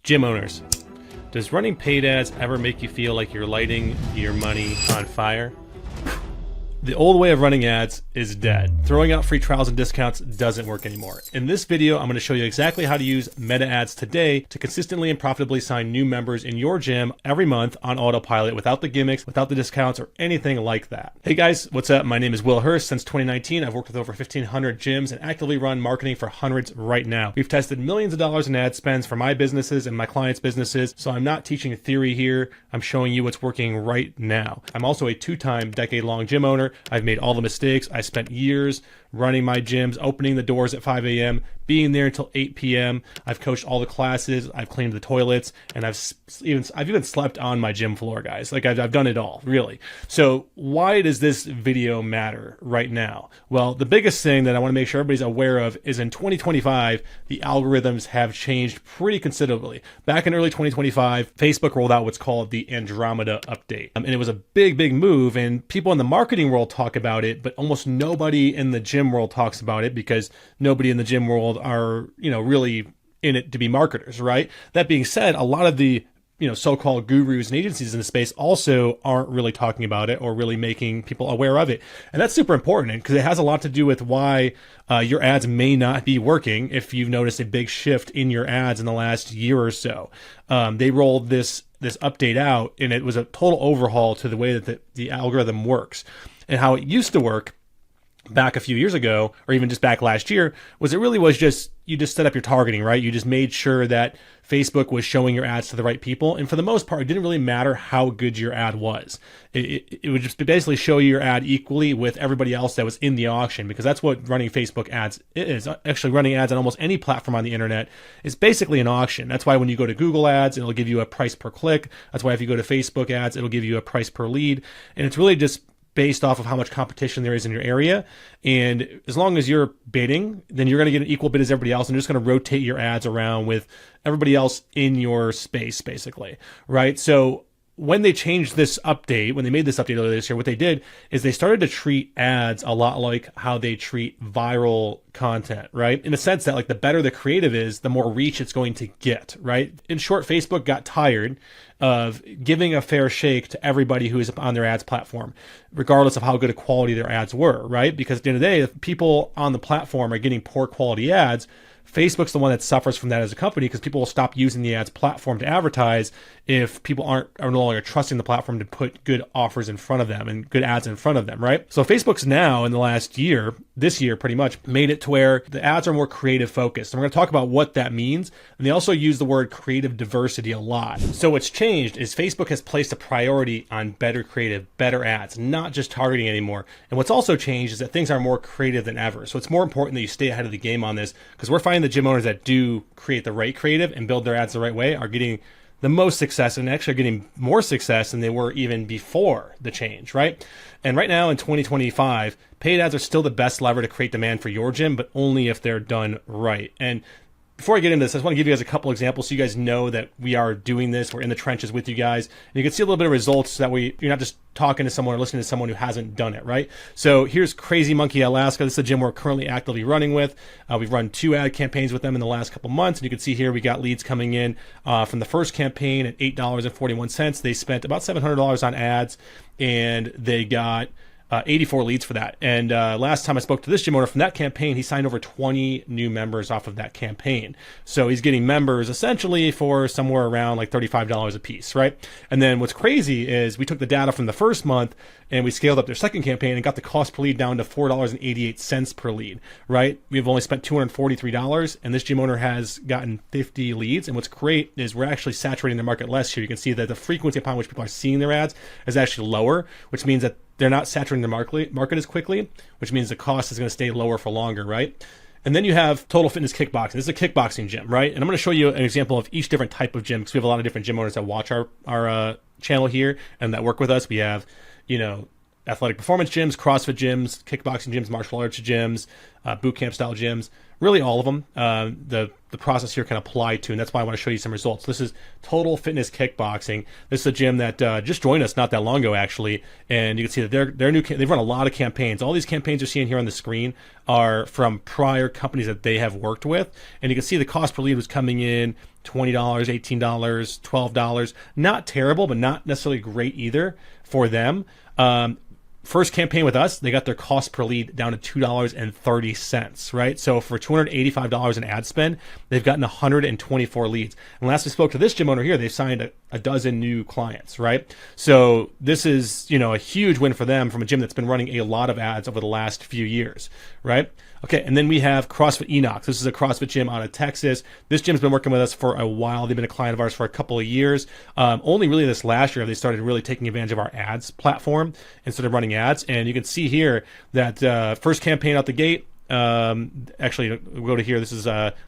Gym owners, does running paid ads ever make you feel like you're lighting your money on fire? The old way of running ads is dead. Throwing out free trials and discounts doesn't work anymore. In this video, I'm going to show you exactly how to use meta ads today to consistently and profitably sign new members in your gym every month on autopilot without the gimmicks, without the discounts, or anything like that. Hey guys, what's up? My name is Will Hurst. Since 2019, I've worked with over 1,500 gyms and actively run marketing for hundreds right now. We've tested millions of dollars in ad spends for my businesses and my clients' businesses, so I'm not teaching theory here. I'm showing you what's working right now. I'm also a two-time decade-long gym owner. I've made all the mistakes. I spent years running my gyms, opening the doors at 5 a.m., being there until 8 p.m. I've coached all the classes, I've cleaned the toilets, and I've even slept on my gym floor, guys. Like I've done it all, really. So why does this video matter right now? Well, the biggest thing that I want to make sure everybody's aware of is in 2025, the algorithms have changed pretty considerably. Back in early 2025, Facebook rolled out what's called the Andromeda update. And it was a big move, and people in the marketing world talk about it, but almost nobody in the gym world talks about it because nobody in the gym world are, really in it to be marketers, right? That being said, a lot of the so-called gurus and agencies in the space also aren't really talking about it or really making people aware of it. And that's super important because it has a lot to do with why your ads may not be working if you've noticed a big shift in your ads in the last year or so. They rolled this update out, and it was a total overhaul to the way that the algorithm works. And how it used to work back a few years ago, or even just back last year, was it really was just, you just set up your targeting, right? You just made sure that Facebook was showing your ads to the right people. And for the most part, it didn't really matter how good your ad was. It would just basically show you your ad equally with everybody else that was in the auction, because that's what running Facebook ads is. Actually, running ads on almost any platform on the internet is basically an auction. That's why when you go to Google ads, it'll give you a price per click. That's why if you go to Facebook ads, it'll give you a price per lead. And it's really just based off of how much competition there is in your area. And as long as you're bidding, then you're going to get an equal bid as everybody else, and you're just going to rotate your ads around with everybody else in your space, basically, right? So when they changed this update, when they made this update earlier this year, what they did is they started to treat ads a lot like how they treat viral content, right? In the sense that, like, the better the creative is, the more reach it's going to get, right? In short, Facebook got tired of giving a fair shake to everybody who is on their ads platform, regardless of how good a quality their ads were, right? Because at the end of the day, if people on the platform are getting poor quality ads, Facebook's the one that suffers from that as a company, because people will stop using the ads platform to advertise if people are no longer trusting the platform to put good offers in front of them and good ads in front of them, right? So Facebook's now, in the last year, this year pretty much, made it to where the ads are more creative focused. And we're going to talk about what that means. And they also use the word creative diversity a lot. So what's changed is Facebook has placed a priority on better creative, better ads, not just targeting anymore. And what's also changed is that things are more creative than ever. So it's more important that you stay ahead of the game on this, because we're finding the gym owners that do create the right creative and build their ads the right way are getting the most success, and actually getting more success than they were even before the change, right? And right now in 2025, paid ads are still the best lever to create demand for your gym, but only if they're done right. And before I get into this, I just want to give you guys a couple examples so you guys know that we are doing this. We're in the trenches with you guys. And you can see a little bit of results, so that you're not just talking to someone or listening to someone who hasn't done it, right? So here's Crazy Monkey Alaska. This is a gym we're currently actively running with. We've run 2 ad campaigns with them in the last couple months. And you can see here we got leads coming in from the first campaign at $8.41. They spent about $700 on ads, and they got 84 leads for that. And last time I spoke to this gym owner from that campaign, he signed over 20 new members off of that campaign. So he's getting members essentially for somewhere around like $35 a piece, right? And then what's crazy is we took the data from the first month and we scaled up their second campaign and got the cost per lead down to $4.88 per lead, right? We've only spent $243, and this gym owner has gotten 50 leads. And what's great is we're actually saturating the market less here. You can see that the frequency upon which people are seeing their ads is actually lower, which means that they're not saturating the market as quickly, which means the cost is going to stay lower for longer, right? And then you have Total Fitness Kickboxing. This is a kickboxing gym, right? And I'm going to show you an example of each different type of gym, because we have a lot of different gym owners that watch our channel here and that work with us. We have, athletic performance gyms, CrossFit gyms, kickboxing gyms, martial arts gyms, boot camp style gyms, really all of them. The process here can apply to, and that's why I want to show you some results. This is Total Fitness Kickboxing. This is a gym that just joined us not that long ago, actually, and you can see that they're new. They've run a lot of campaigns. All these campaigns you're seeing here on the screen are from prior companies that they have worked with, and you can see the cost per lead was coming in $20, $18, $12. Not terrible, but not necessarily great either for them. First campaign with us, they got their cost per lead down to $2.30, right? So for $285 in ad spend, they've gotten 124 leads. And last we spoke to this gym owner here, they've signed a dozen new clients, right? So this is, a huge win for them from a gym that's been running a lot of ads over the last few years, right? Okay, and then we have CrossFit Enox. This is a CrossFit gym out of Texas. This gym's been working with us for a while. They've been a client of ours for a couple of years. Only really this last year, they started really taking advantage of our ads platform and started running ads. And you can see here that first campaign out the gate, actually we'll go to here. This is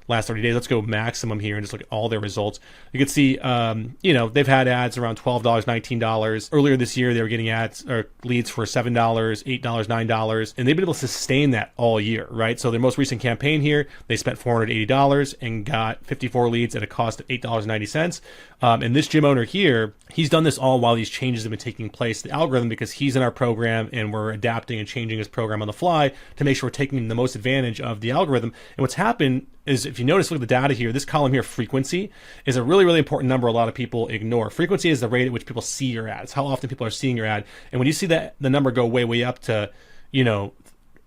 last 30 days. Let's go maximum here and just look at all their results. You can see, they've had ads around $12, $19. Earlier this year, they were getting ads or leads for $7, $8, $9, and they've been able to sustain that all year, right? So their most recent campaign here, they spent $480 and got 54 leads at a cost of $8.90. And this gym owner here, he's done this all while these changes have been taking place. The algorithm, because he's in our program and we're adapting and changing his program on the fly to make sure we're taking the most advantage of the algorithm. And what's happened is, if you notice, look at the data here, this column here, frequency, is a really, really important number a lot of people ignore. Frequency is the rate at which people see your ads, how often people are seeing your ad. And when you see that the number go way, way up to,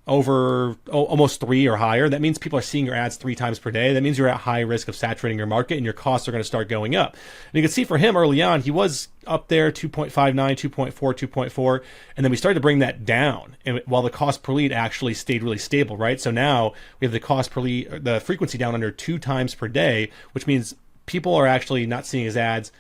over almost 3 or higher, that means people are seeing your ads 3 times per day. That means you're at high risk of saturating your market and your costs are going to start going up. And you can see for him early on, he was up there 2.59, 2.4, 2.4, and then we started to bring that down, and while the cost per lead actually stayed really stable, right? So now we have the cost per lead, the frequency down under 2 times per day, which means people are actually not seeing his ads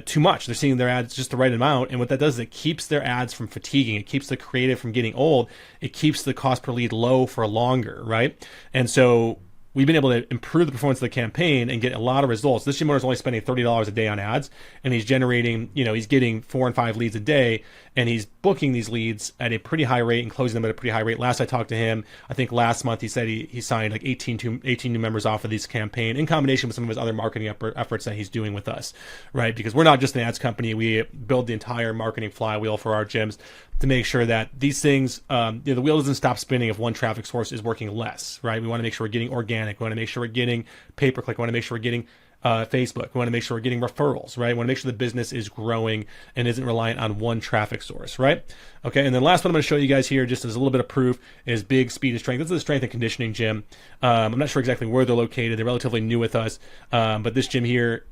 too much. They're seeing their ads just the right amount. And what that does is it keeps their ads from fatiguing. It keeps the creative from getting old. It keeps the cost per lead low for longer, right? And so we've been able to improve the performance of the campaign and get a lot of results. This gym owner is only spending $30 a day on ads, and he's generating, he's getting 4 and 5 leads a day, and he's booking these leads at a pretty high rate and closing them at a pretty high rate. Last I talked to him, I think last month, he said he signed like 18 new members off of this campaign in combination with some of his other marketing efforts that he's doing with us, right? Because we're not just an ads company. We build the entire marketing flywheel for our gyms to make sure that these things, the wheel doesn't stop spinning if one traffic source is working less, right? We want to make sure we're getting organic. We want to make sure we're getting pay-per-click. We want to make sure we're getting Facebook. We want to make sure we're getting referrals, right? We want to make sure the business is growing and isn't reliant on one traffic source, right? Okay, and then last one I'm going to show you guys here, just as a little bit of proof, is Big Speed and Strength. This is a strength and conditioning gym. I'm not sure exactly where they're located. They're relatively new with us, but this gym here,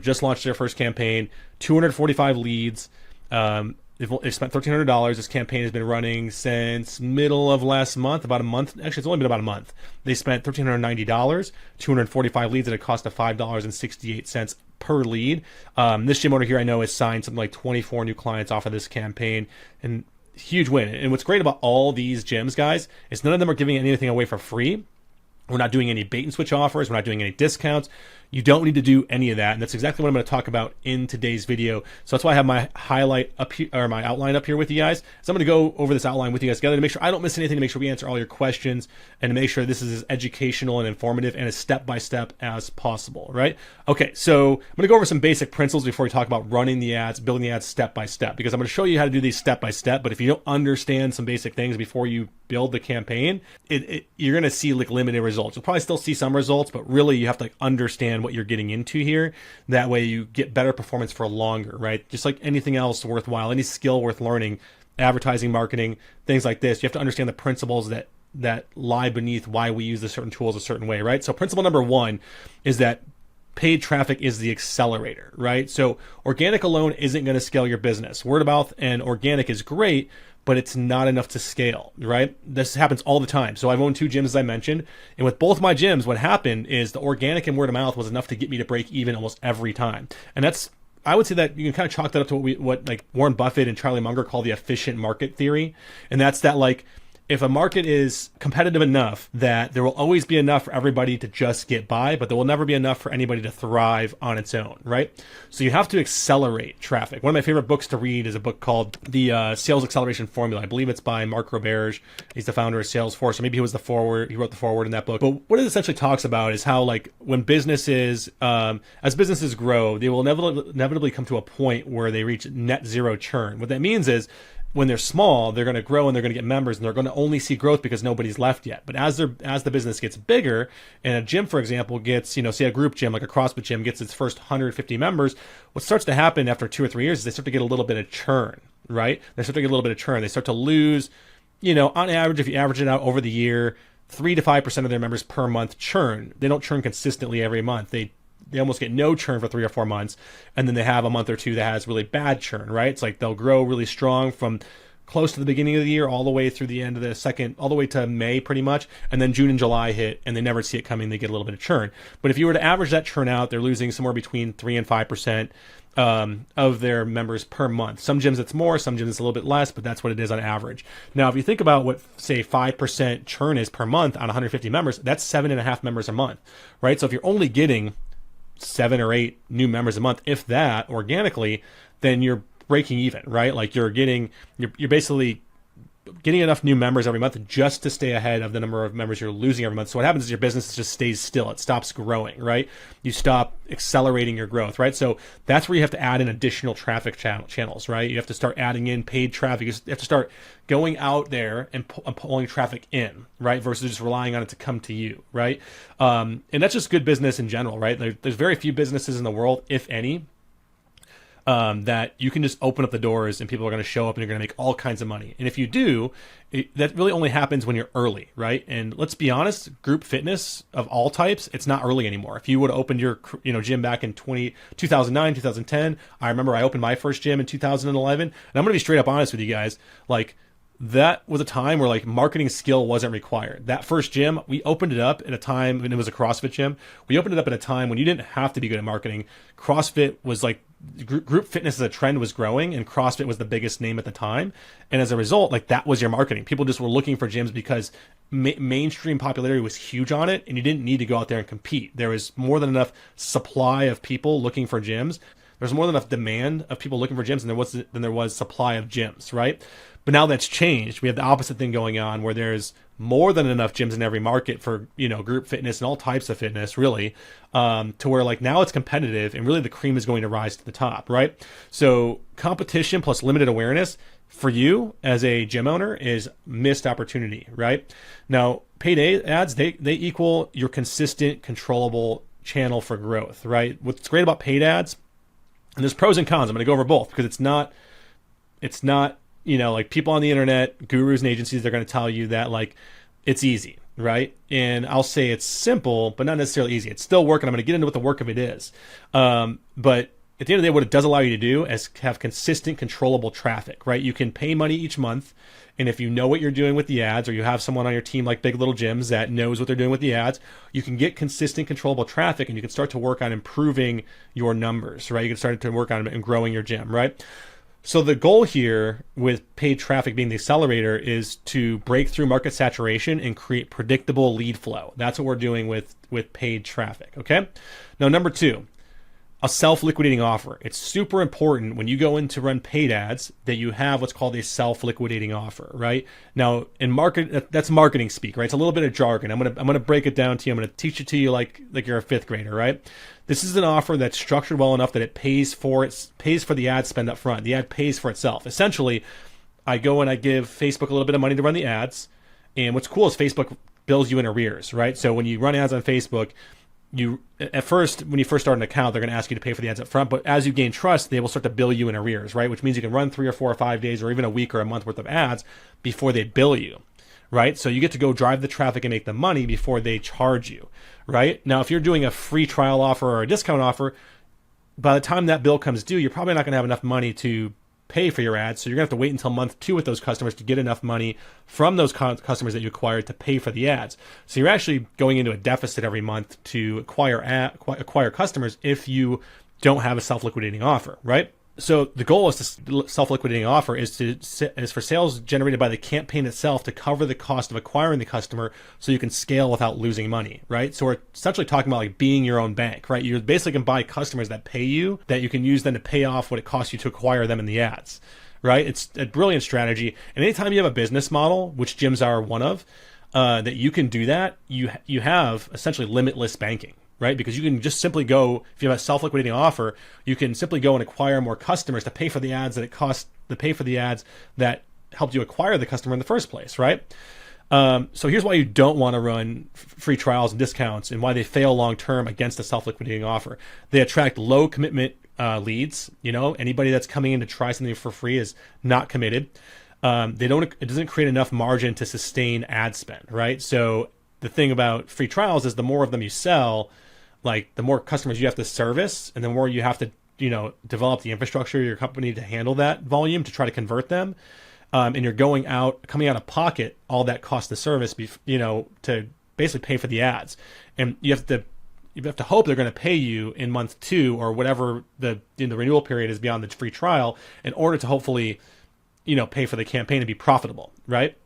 just launched their first campaign, 245 leads. They've spent $1,300. This campaign has been running since middle of last month, about a month. Actually, it's only been about a month. They spent $1,390, 245 leads at a cost of $5.68 per lead. This gym owner here, I know, has signed something like 24 new clients off of this campaign, and huge win. And what's great about all these gyms, guys, is none of them are giving anything away for free. We're not doing any bait and switch offers. We're not doing any discounts. You don't need to do any of that. And that's exactly what I'm going to talk about in today's video. So that's why I have my highlight up here, or my outline up here with you guys. So I'm going to go over this outline with you guys together to make sure I don't miss anything, to make sure we answer all your questions, and to make sure this is as educational and informative and as step-by-step as possible, right? Okay, so I'm going to go over some basic principles before we talk about running the ads, building the ads step-by-step, because I'm going to show you how to do these step-by-step, but if you don't understand some basic things before you build the campaign, you're going to see like limited results. You'll probably still see some results, but really you have to understand what you're getting into here. That way you get better performance for longer, right? Just like anything else worthwhile, any skill worth learning, advertising, marketing, things like this, you have to understand the principles that lie beneath why we use the certain tools a certain way, right? So principle number 1 is that paid traffic is the accelerator, right? So organic alone isn't going to scale your business. Word of mouth and organic is great, but it's not enough to scale, right? This happens all the time. So I've owned 2 gyms, as I mentioned, and with both my gyms, what happened is the organic and word of mouth was enough to get me to break even almost every time. And I would say that you can kind of chalk that up to what like Warren Buffett and Charlie Munger call the efficient market theory. And that's that, like, if a market is competitive enough that there will always be enough for everybody to just get by, but there will never be enough for anybody to thrive on its own, right? So you have to accelerate traffic. One of my favorite books to read is a book called The Sales Acceleration Formula. I believe it's by Mark Roberge. He's the founder of Salesforce, or maybe he was the forward. He wrote the forward in that book. But what it essentially talks about is how, like, when businesses, as businesses grow, they will inevitably come to a point where they reach net zero churn. What that means is, when they're small, they're going to grow and they're going to get members, and they're going to only see growth because nobody's left yet. But as the business gets bigger, and a gym, for example, gets, say a group gym like a CrossFit gym gets its first 150 members, what starts to happen after 2 or 3 years is they start to get a little bit of churn, right? They start to get a little bit of churn. They start to lose, on average, if you average it out over the year, 3 to 5% of their members per month churn. They don't churn consistently every month. They almost get no churn for 3 or 4 months, and then they have a month or two that has really bad churn, right? It's like they'll grow really strong from close to the beginning of the year all the way through the end of the second, all the way to May pretty much, and then June and July hit, and they never see it coming. They get a little bit of churn. But if you were to average that churn out, they're losing somewhere between 3 and 5% of their members per month. Some gyms it's more, some gyms it's a little bit less, but that's what it is on average. Now, if you think about what, say, 5% churn is per month on 150 members, that's 7.5 members a month, right? So if you're only getting 7 or 8 new members a month, if that, organically, then you're breaking even, right? Like you're basically getting enough new members every month just to stay ahead of the number of members you're losing every month. So what happens is your business just stays still. It stops growing, right? You stop accelerating your growth, right? So that's where you have to add in additional traffic channels, right? You have to start adding in paid traffic. You have to start going out there and pulling traffic in, right? Versus just relying on it to come to you, right? And that's just good business in general, right? There's very few businesses in the world, if any, that you can just open up the doors and people are going to show up and you're going to make all kinds of money. And if you do, that really only happens when you're early, right? And let's be honest, group fitness of all types, it's not early anymore. If you would have opened your gym back in 2009, 2010, I remember I opened my first gym in 2011, and I'm going to be straight up honest with you guys, like, that was a time where like marketing skill wasn't required. That first gym, we opened it up at a time when it was a CrossFit gym. We opened it up at a time when you didn't have to be good at marketing. CrossFit was like, group fitness as a trend was growing, and CrossFit was the biggest name at the time. And as a result, like, that was your marketing. People just were looking for gyms because mainstream popularity was huge on it, and you didn't need to go out there and compete. There was more than enough supply of people looking for gyms. There's more than enough demand of people looking for gyms than there was supply of gyms, right? But now that's changed. We have the opposite thing going on, where there's more than enough gyms in every market for, group fitness and all types of fitness, really, to where like now it's competitive and really the cream is going to rise to the top, right? So competition plus limited awareness for you as a gym owner is missed opportunity, right? Now, paid ads, they equal your consistent, controllable channel for growth, right? What's great about paid ads, and there's pros and cons. I'm going to go over both because it's not, like people on the internet, gurus and agencies, they're going to tell you that like it's easy, right? And I'll say it's simple, but not necessarily easy. It's still work, and I'm going to get into what the work of it is. But at the end of the day, what it does allow you to do is have consistent, controllable traffic, right? You can pay money each month, and if you know what you're doing with the ads, or you have someone on your team like Big Little Gyms that knows what they're doing with the ads, you can get consistent, controllable traffic, and you can start to work on improving your numbers, right? You can start to work on and growing your gym, right? So the goal here with paid traffic being the accelerator is to break through market saturation and create predictable lead flow. That's what we're doing with paid traffic, okay? Now, number 2, a self-liquidating offer. It's super important when you go in to run paid ads that you have what's called a self-liquidating offer, right? Now, in market, that's marketing speak, right? It's a little bit of jargon. I'm gonna break it down to you. I'm gonna teach it to you like you're a 5th grader, right? This is an offer that's structured well enough that it pays for the ad spend up front. The ad pays for itself. Essentially, I go and I give Facebook a little bit of money to run the ads, and what's cool is Facebook bills you in arrears, right? So when you run ads on Facebook, when you first start an account, they're going to ask you to pay for the ads up front, but as you gain trust, they will start to bill you in arrears, right? Which means you can run 3 or 4 or 5 days or even a week or a month worth of ads before they bill you, right? So you get to go drive the traffic and make the money before they charge you, right? Now, if you're doing a free trial offer or a discount offer, by the time that bill comes due, you're probably not going to have enough money to pay for your ads. So you're going to have to wait until month 2 with those customers to get enough money from those customers that you acquired to pay for the ads. So you're actually going into a deficit every month to acquire customers if you don't have a self-liquidating offer, right? So the goal is to self-liquidating offer is for sales generated by the campaign itself to cover the cost of acquiring the customer, so you can scale without losing money, right? So we're essentially talking about like being your own bank, right? You basically can buy customers that pay you, that you can use then to pay off what it costs you to acquire them in the ads, right? It's a brilliant strategy. And anytime you have a business model, which gyms are one of, that you can do that, you have essentially limitless banking. Right? Because you can just simply go, if you have a self-liquidating offer, you can simply go and acquire more customers to pay for the ads that it costs to pay for the ads that helped you acquire the customer in the first place, right? So here's why you don't want to run free trials and discounts, and why they fail long-term against a self-liquidating offer. They attract low commitment leads. You know, anybody that's coming in to try something for free is not committed. It doesn't create enough margin to sustain ad spend, right? So the thing about free trials is the more of them you sell, like the more customers you have to service, and the more you have to, develop the infrastructure of your company to handle that volume, to try to convert them. And you're coming out of pocket all that cost of service, to basically pay for the ads. And you have to hope they're going to pay you in month 2 or whatever the renewal period is beyond the free trial, in order to hopefully, pay for the campaign and be profitable, right?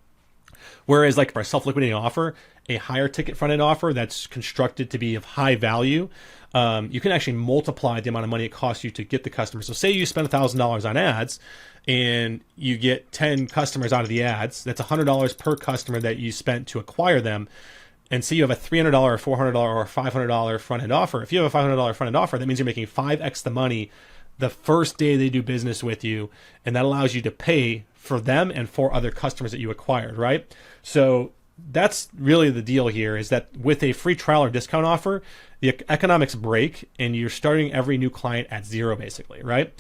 Whereas like for a self-liquidating offer, a higher ticket front-end offer that's constructed to be of high value, you can actually multiply the amount of money it costs you to get the customer. So say you spend $1,000 on ads and you get 10 customers out of the ads. That's $100 per customer that you spent to acquire them. And say you have a $300 or $400 or $500 front-end offer. If you have a $500 front-end offer, that means you're making 5x the money the first day they do business with you, and that allows you to pay for them and for other customers that you acquired, right? So that's really the deal here, is that with a free trial or discount offer, the economics break and you're starting every new client at zero, basically, right?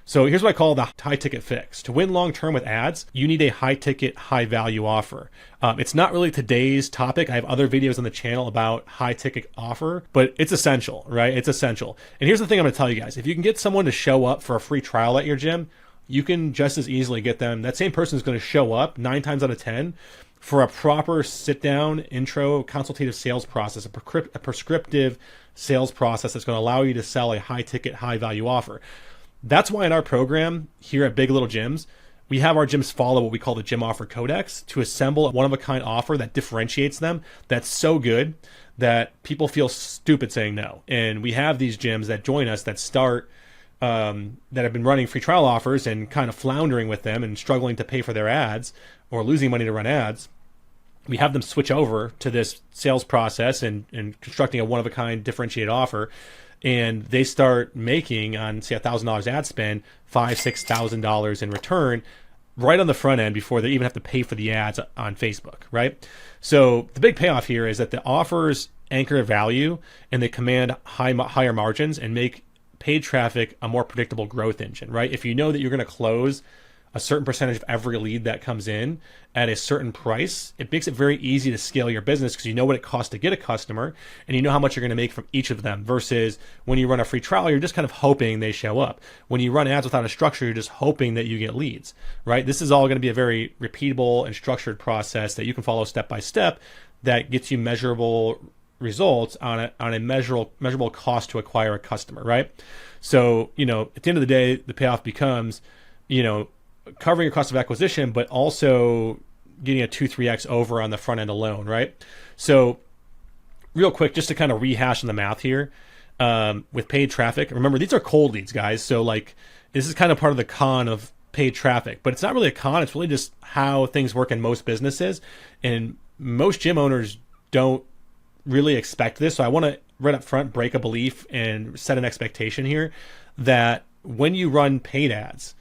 So here's what I call the high ticket fix. To win long term with ads, you need a high ticket, high value offer. It's not really today's topic. I have other videos on the channel about high ticket offer, but it's essential, right? It's essential. And here's the thing I'm gonna tell you guys. If you can get someone to show up for a free trial at your gym, you can just as easily get them. That same person is gonna show up 9 times out of 10 for a proper sit down intro consultative sales process, a prescriptive sales process that's gonna allow you to sell a high ticket, high value offer. That's why in our program here at Big Little Gyms, we have our gyms follow what we call the Gym Offer Codex to assemble a one-of-a-kind offer that differentiates them, that's so good that people feel stupid saying no. And we have these gyms that join us that start, that have been running free trial offers and kind of floundering with them and struggling to pay for their ads or losing money to run ads. We have them switch over to this sales process and constructing a one-of-a-kind differentiated offer. And they start making on, say, $1,000 ad spend, $5,000-$6,000 in return right on the front end before they even have to pay for the ads on Facebook, right? So the big payoff here is that the offers anchor value and they command higher margins and make paid traffic a more predictable growth engine, right? If you know that you're going to close a certain percentage of every lead that comes in at a certain price, it makes it very easy to scale your business because you know what it costs to get a customer and you know how much you're going to make from each of them, versus when you run a free trial, you're just kind of hoping they show up. When you run ads without a structure, you're just hoping that you get leads, right? This is all going to be a very repeatable and structured process that you can follow step by step that gets you measurable results on a measurable cost to acquire a customer, right? So, at the end of the day, the payoff becomes, covering your cost of acquisition, but also getting a 2-3x over on the front end alone, right? So real quick, just to kind of rehash on the math here, with paid traffic, remember, these are cold leads, guys. So like, this is kind of part of the con of paid traffic, but it's not really a con. It's really just how things work in most businesses. And most gym owners don't really expect this. So I want to right up front break a belief and set an expectation here that when you run paid ads,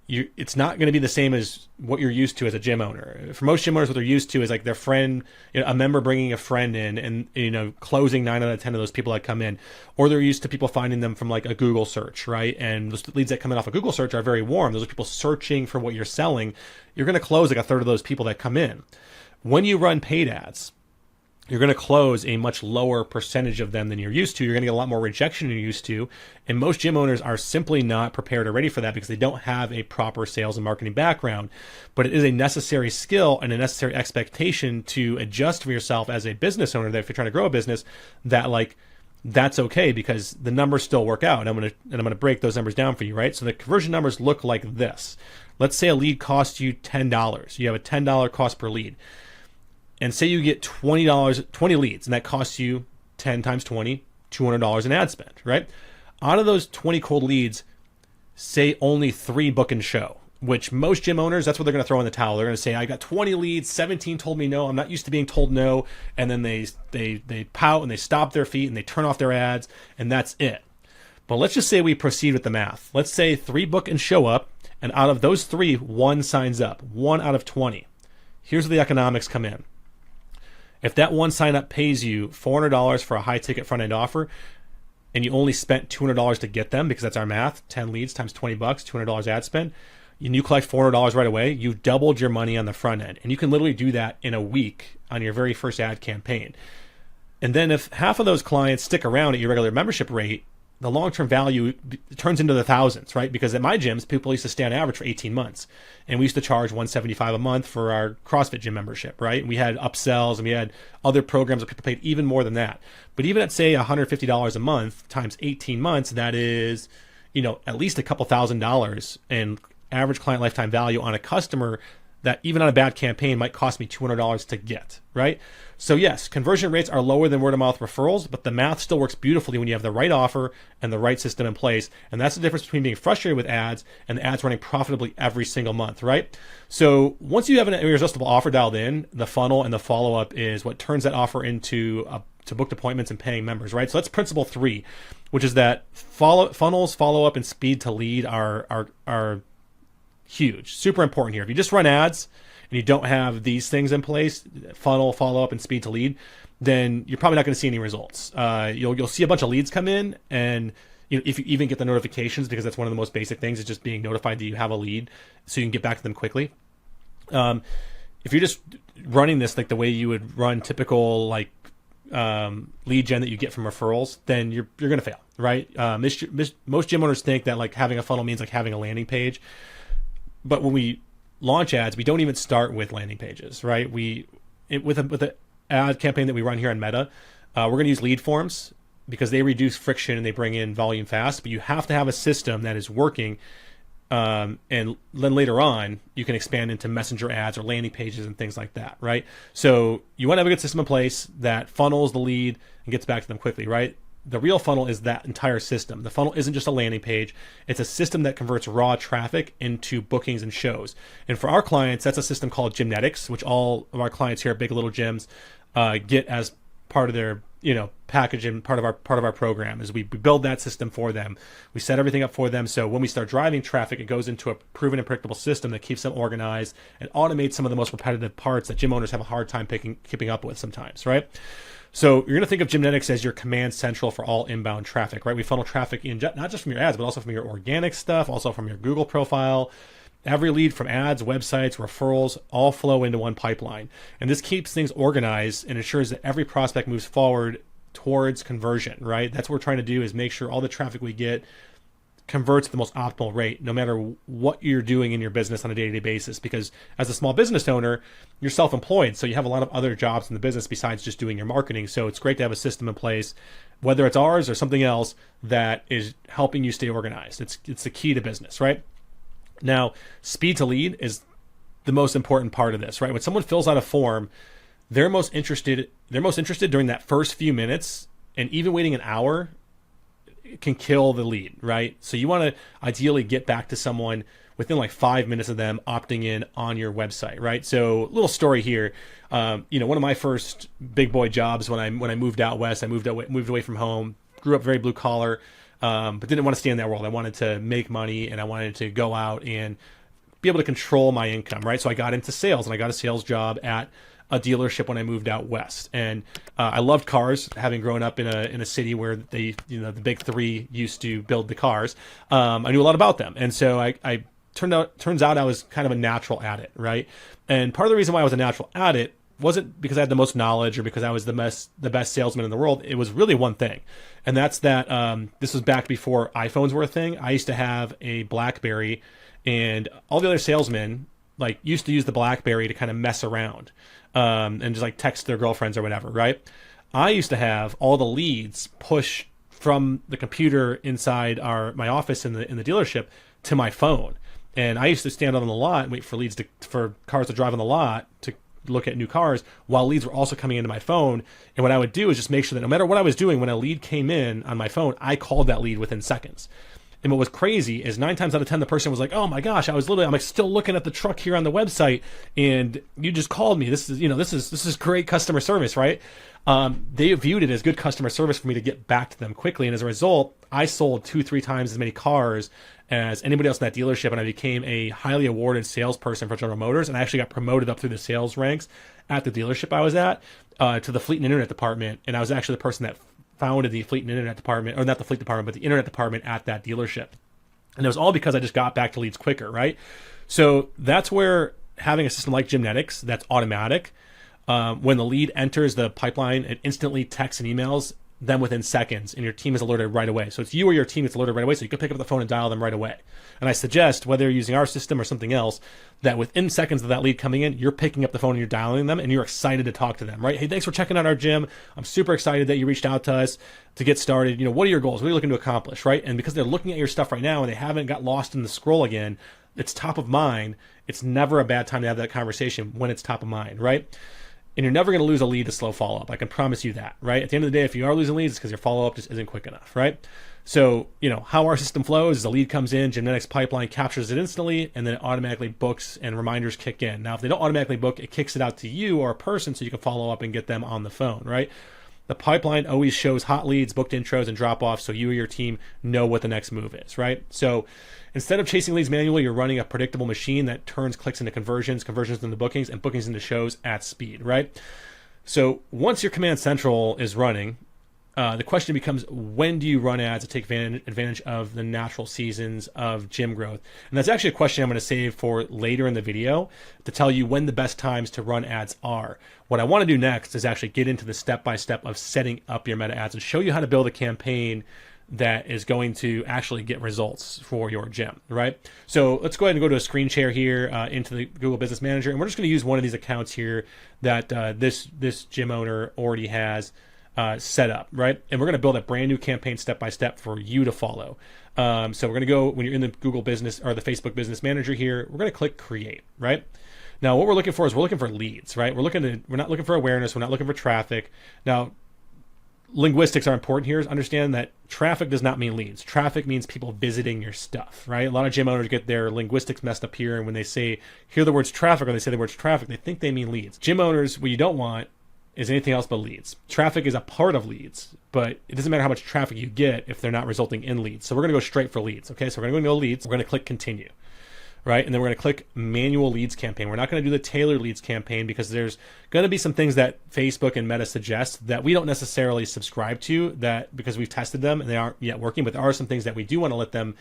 it's not going to be the same as what you're used to as a gym owner. For most gym owners, what they're used to is like their friend, a member bringing a friend in and, closing 9 out of 10 of those people that come in, or they're used to people finding them from like a Google search, right? And those leads that come in off a Google search are very warm. Those are people searching for what you're selling. You're going to close like a third of those people that come in. When you run paid ads, you're going to close a much lower percentage of them than you're used to. You're going to get a lot more rejection than you're used to. And most gym owners are simply not prepared or ready for that because they don't have a proper sales and marketing background. But it is a necessary skill and a necessary expectation to adjust for yourself as a business owner, that if you're trying to grow a business, that like that's okay because the numbers still work out. And I'm gonna break those numbers down for you, right? So the conversion numbers look like this. Let's say a lead costs you $10. You have a $10 cost per lead. And say you get $20, 20 leads, and that costs you 10 times 20, $200 in ad spend, right? Out of those 20 cold leads, say only 3 book and show, which most gym owners, that's what they're going to throw in the towel. They're going to say, I got 20 leads, 17 told me no. I'm not used to being told no. And then they pout and they stomp their feet and they turn off their ads, and that's it. But let's just say we proceed with the math. Let's say 3 book and show up, and out of those 3, 1 signs up, 1 out of 20. Here's where the economics come in. If that 1 sign up pays you $400 for a high ticket front end offer, and you only spent $200 to get them, because that's our math, 10 leads times 20 bucks, $200 ad spend, and you collect $400 right away, you've doubled your money on the front end. And you can literally do that in a week on your very first ad campaign. And then if half of those clients stick around at your regular membership rate, the long-term value turns into the thousands, right? Because at my gyms, people used to stay on average for 18 months. And we used to charge $175 a month for our CrossFit gym membership, right? And we had upsells and we had other programs where people paid even more than that. But even at, say, $150 a month times 18 months, that is, at least a couple $1,000 in average client lifetime value on a customer that even on a bad campaign might cost me $200 to get, right? So yes, conversion rates are lower than word of mouth referrals, but the math still works beautifully when you have the right offer and the right system in place. And that's the difference between being frustrated with ads and the ads running profitably every single month, right? So once you have an irresistible offer dialed in, the funnel and the follow-up is what turns that offer into to booked appointments and paying members, right? So that's principle 3, which is that funnels, follow-up, and speed to lead are huge, super important here. If you just run ads and you don't have these things in place, funnel, follow-up, and speed to lead, then you're probably not going to see any results. You'll see a bunch of leads come in, and if you even get the notifications, because that's one of the most basic things, is just being notified that you have a lead so you can get back to them quickly. If you're just running this like the way you would run typical lead gen that you get from referrals, then you're going to fail, right? Most gym owners think that like having a funnel means like having a landing page. But when we launch ads, we don't even start with landing pages, right? With the ad campaign that we run here on Meta, we're going to use lead forms because they reduce friction and they bring in volume fast. But you have to have a system that is working, and then later on you can expand into messenger ads or landing pages and things like that, right? So you want to have a good system in place that funnels the lead and gets back to them quickly, right? The real funnel is that entire system. The funnel isn't just a landing page. It's a system that converts raw traffic into bookings and shows. And for our clients, that's a system called Gymnetics, which all of our clients here at Big Little Gyms get as part of their package and part of our program. Is we build that system for them. We set everything up for them. So when we start driving traffic, it goes into a proven and predictable system that keeps them organized and automates some of the most repetitive parts that gym owners have a hard time keeping up with sometimes, right? So you're going to think of Gymnetics as your command central for all inbound traffic, right? We funnel traffic in not just from your ads, but also from your organic stuff, also from your Google profile. Every lead from ads, websites, referrals, all flow into one pipeline. And this keeps things organized and ensures that every prospect moves forward towards conversion, right? That's what we're trying to do, is make sure all the traffic we get converts at the most optimal rate, no matter what you're doing in your business on a day-to-day basis. Because as a small business owner, you're self-employed, so you have a lot of other jobs in the business besides just doing your marketing. So it's great to have a system in place, whether it's ours or something else, that is helping you stay organized. It's the key to business, right? Now, speed to lead is the most important part of this, right? When someone fills out a form, they're most interested during that first few minutes, and even waiting an hour can kill the lead, right? So you want to ideally get back to someone within like 5 minutes of them opting in on your website, right? So little story here, one of my first big boy jobs when I moved out west, I moved away from home, grew up very blue collar, but didn't want to stay in that world. I wanted to make money and I wanted to go out and be able to control my income, right? So I got into sales, and I got a sales job at a dealership when I moved out west. And I loved cars, having grown up in a city where the big 3 used to build the cars. I knew a lot about them. And so I turns out I was kind of a natural at it, right? And part of the reason why I was a natural at it wasn't because I had the most knowledge or because I was the best salesman in the world. It was really one thing. And that's that this was back before iPhones were a thing. I used to have a BlackBerry, and all the other salesmen used to use the BlackBerry to kind of mess around and just like text their girlfriends or whatever, right? I used to have all the leads push from the computer inside my office in the dealership to my phone. And I used to stand on the lot and wait for for cars to drive on the lot to look at new cars while leads were also coming into my phone. And what I would do is just make sure that no matter what I was doing, when a lead came in on my phone, I called that lead within seconds. And what was crazy is 9 times out of 10, the person was like, "Oh my gosh, I'm like still looking at the truck here on the website, and you just called me. This is great customer service, right?" They viewed it as good customer service for me to get back to them quickly. And as a result, I sold 2-3 times as many cars as anybody else in that dealership. And I became a highly awarded salesperson for General Motors. And I actually got promoted up through the sales ranks at the dealership I was at, to the fleet and internet department. And I was actually the person that founded the fleet and internet department, or not the fleet department, but the internet department at that dealership. And it was all because I just got back to leads quicker, right? So that's where having a system like Gymnetics that's automatic, when the lead enters the pipeline, it instantly texts and emails them within seconds, and your team is alerted right away. So it's you or your team that's alerted right away, so you can pick up the phone and dial them right away. And I suggest, whether you're using our system or something else, that within seconds of that lead coming in, you're picking up the phone and you're dialing them, and you're excited to talk to them, right? "Hey, thanks for checking out our gym. I'm super excited that you reached out to us to get started. What are your goals? What are you looking to accomplish?" Right? And because they're looking at your stuff right now and they haven't got lost in the scroll again, it's top of mind. It's never a bad time to have that conversation when it's top of mind, right? And you're never going to lose a lead to slow follow-up. I can promise you that, right? At the end of the day, if you are losing leads, it's because your follow-up just isn't quick enough, right? So, how our system flows is the lead comes in, Gymnetics pipeline captures it instantly, and then it automatically books and reminders kick in. Now, if they don't automatically book, it kicks it out to you or a person so you can follow up and get them on the phone, right? The pipeline always shows hot leads, booked intros, and drop-offs so you or your team know what the next move is, right? So instead of chasing leads manually, you're running a predictable machine that turns clicks into conversions, conversions into bookings, and bookings into shows at speed, right? So once your command central is running, the question becomes, when do you run ads to take advantage of the natural seasons of gym growth? And that's actually a question I'm going to save for later in the video to tell you when the best times to run ads are. What I want to do next is actually get into the step-by-step of setting up your meta ads and show you how to build a campaign that is going to actually get results for your gym, right? So let's go ahead and go to a screen share here into the Google Business Manager. And we're just going to use one of these accounts here that this gym owner already has set up, right? And we're going to build a brand new campaign step by step for you to follow. So we're going to go, when you're in the Google Business or the Facebook Business Manager here, we're going to click Create, right? Now, what we're looking for is we're looking for leads, right? We're not looking for awareness. We're not looking for traffic. Now, linguistics are important here. Understand that traffic does not mean leads. Traffic means people visiting your stuff, right? A lot of gym owners get their linguistics messed up here, and when they hear the words traffic or they say the words traffic, they think they mean leads. Gym owners, what you don't want is anything else but leads. Traffic is a part of leads, but it doesn't matter how much traffic you get if they're not resulting in leads. So we're going to go straight for leads, okay? So we're going to go to leads. We're going to click Continue, right? And then we're going to click Manual Leads Campaign. We're not going to do the tailored leads campaign because there's going to be some things that Facebook and Meta suggest that we don't necessarily subscribe to, that because we've tested them and they aren't yet working, but there are some things that we do want to let them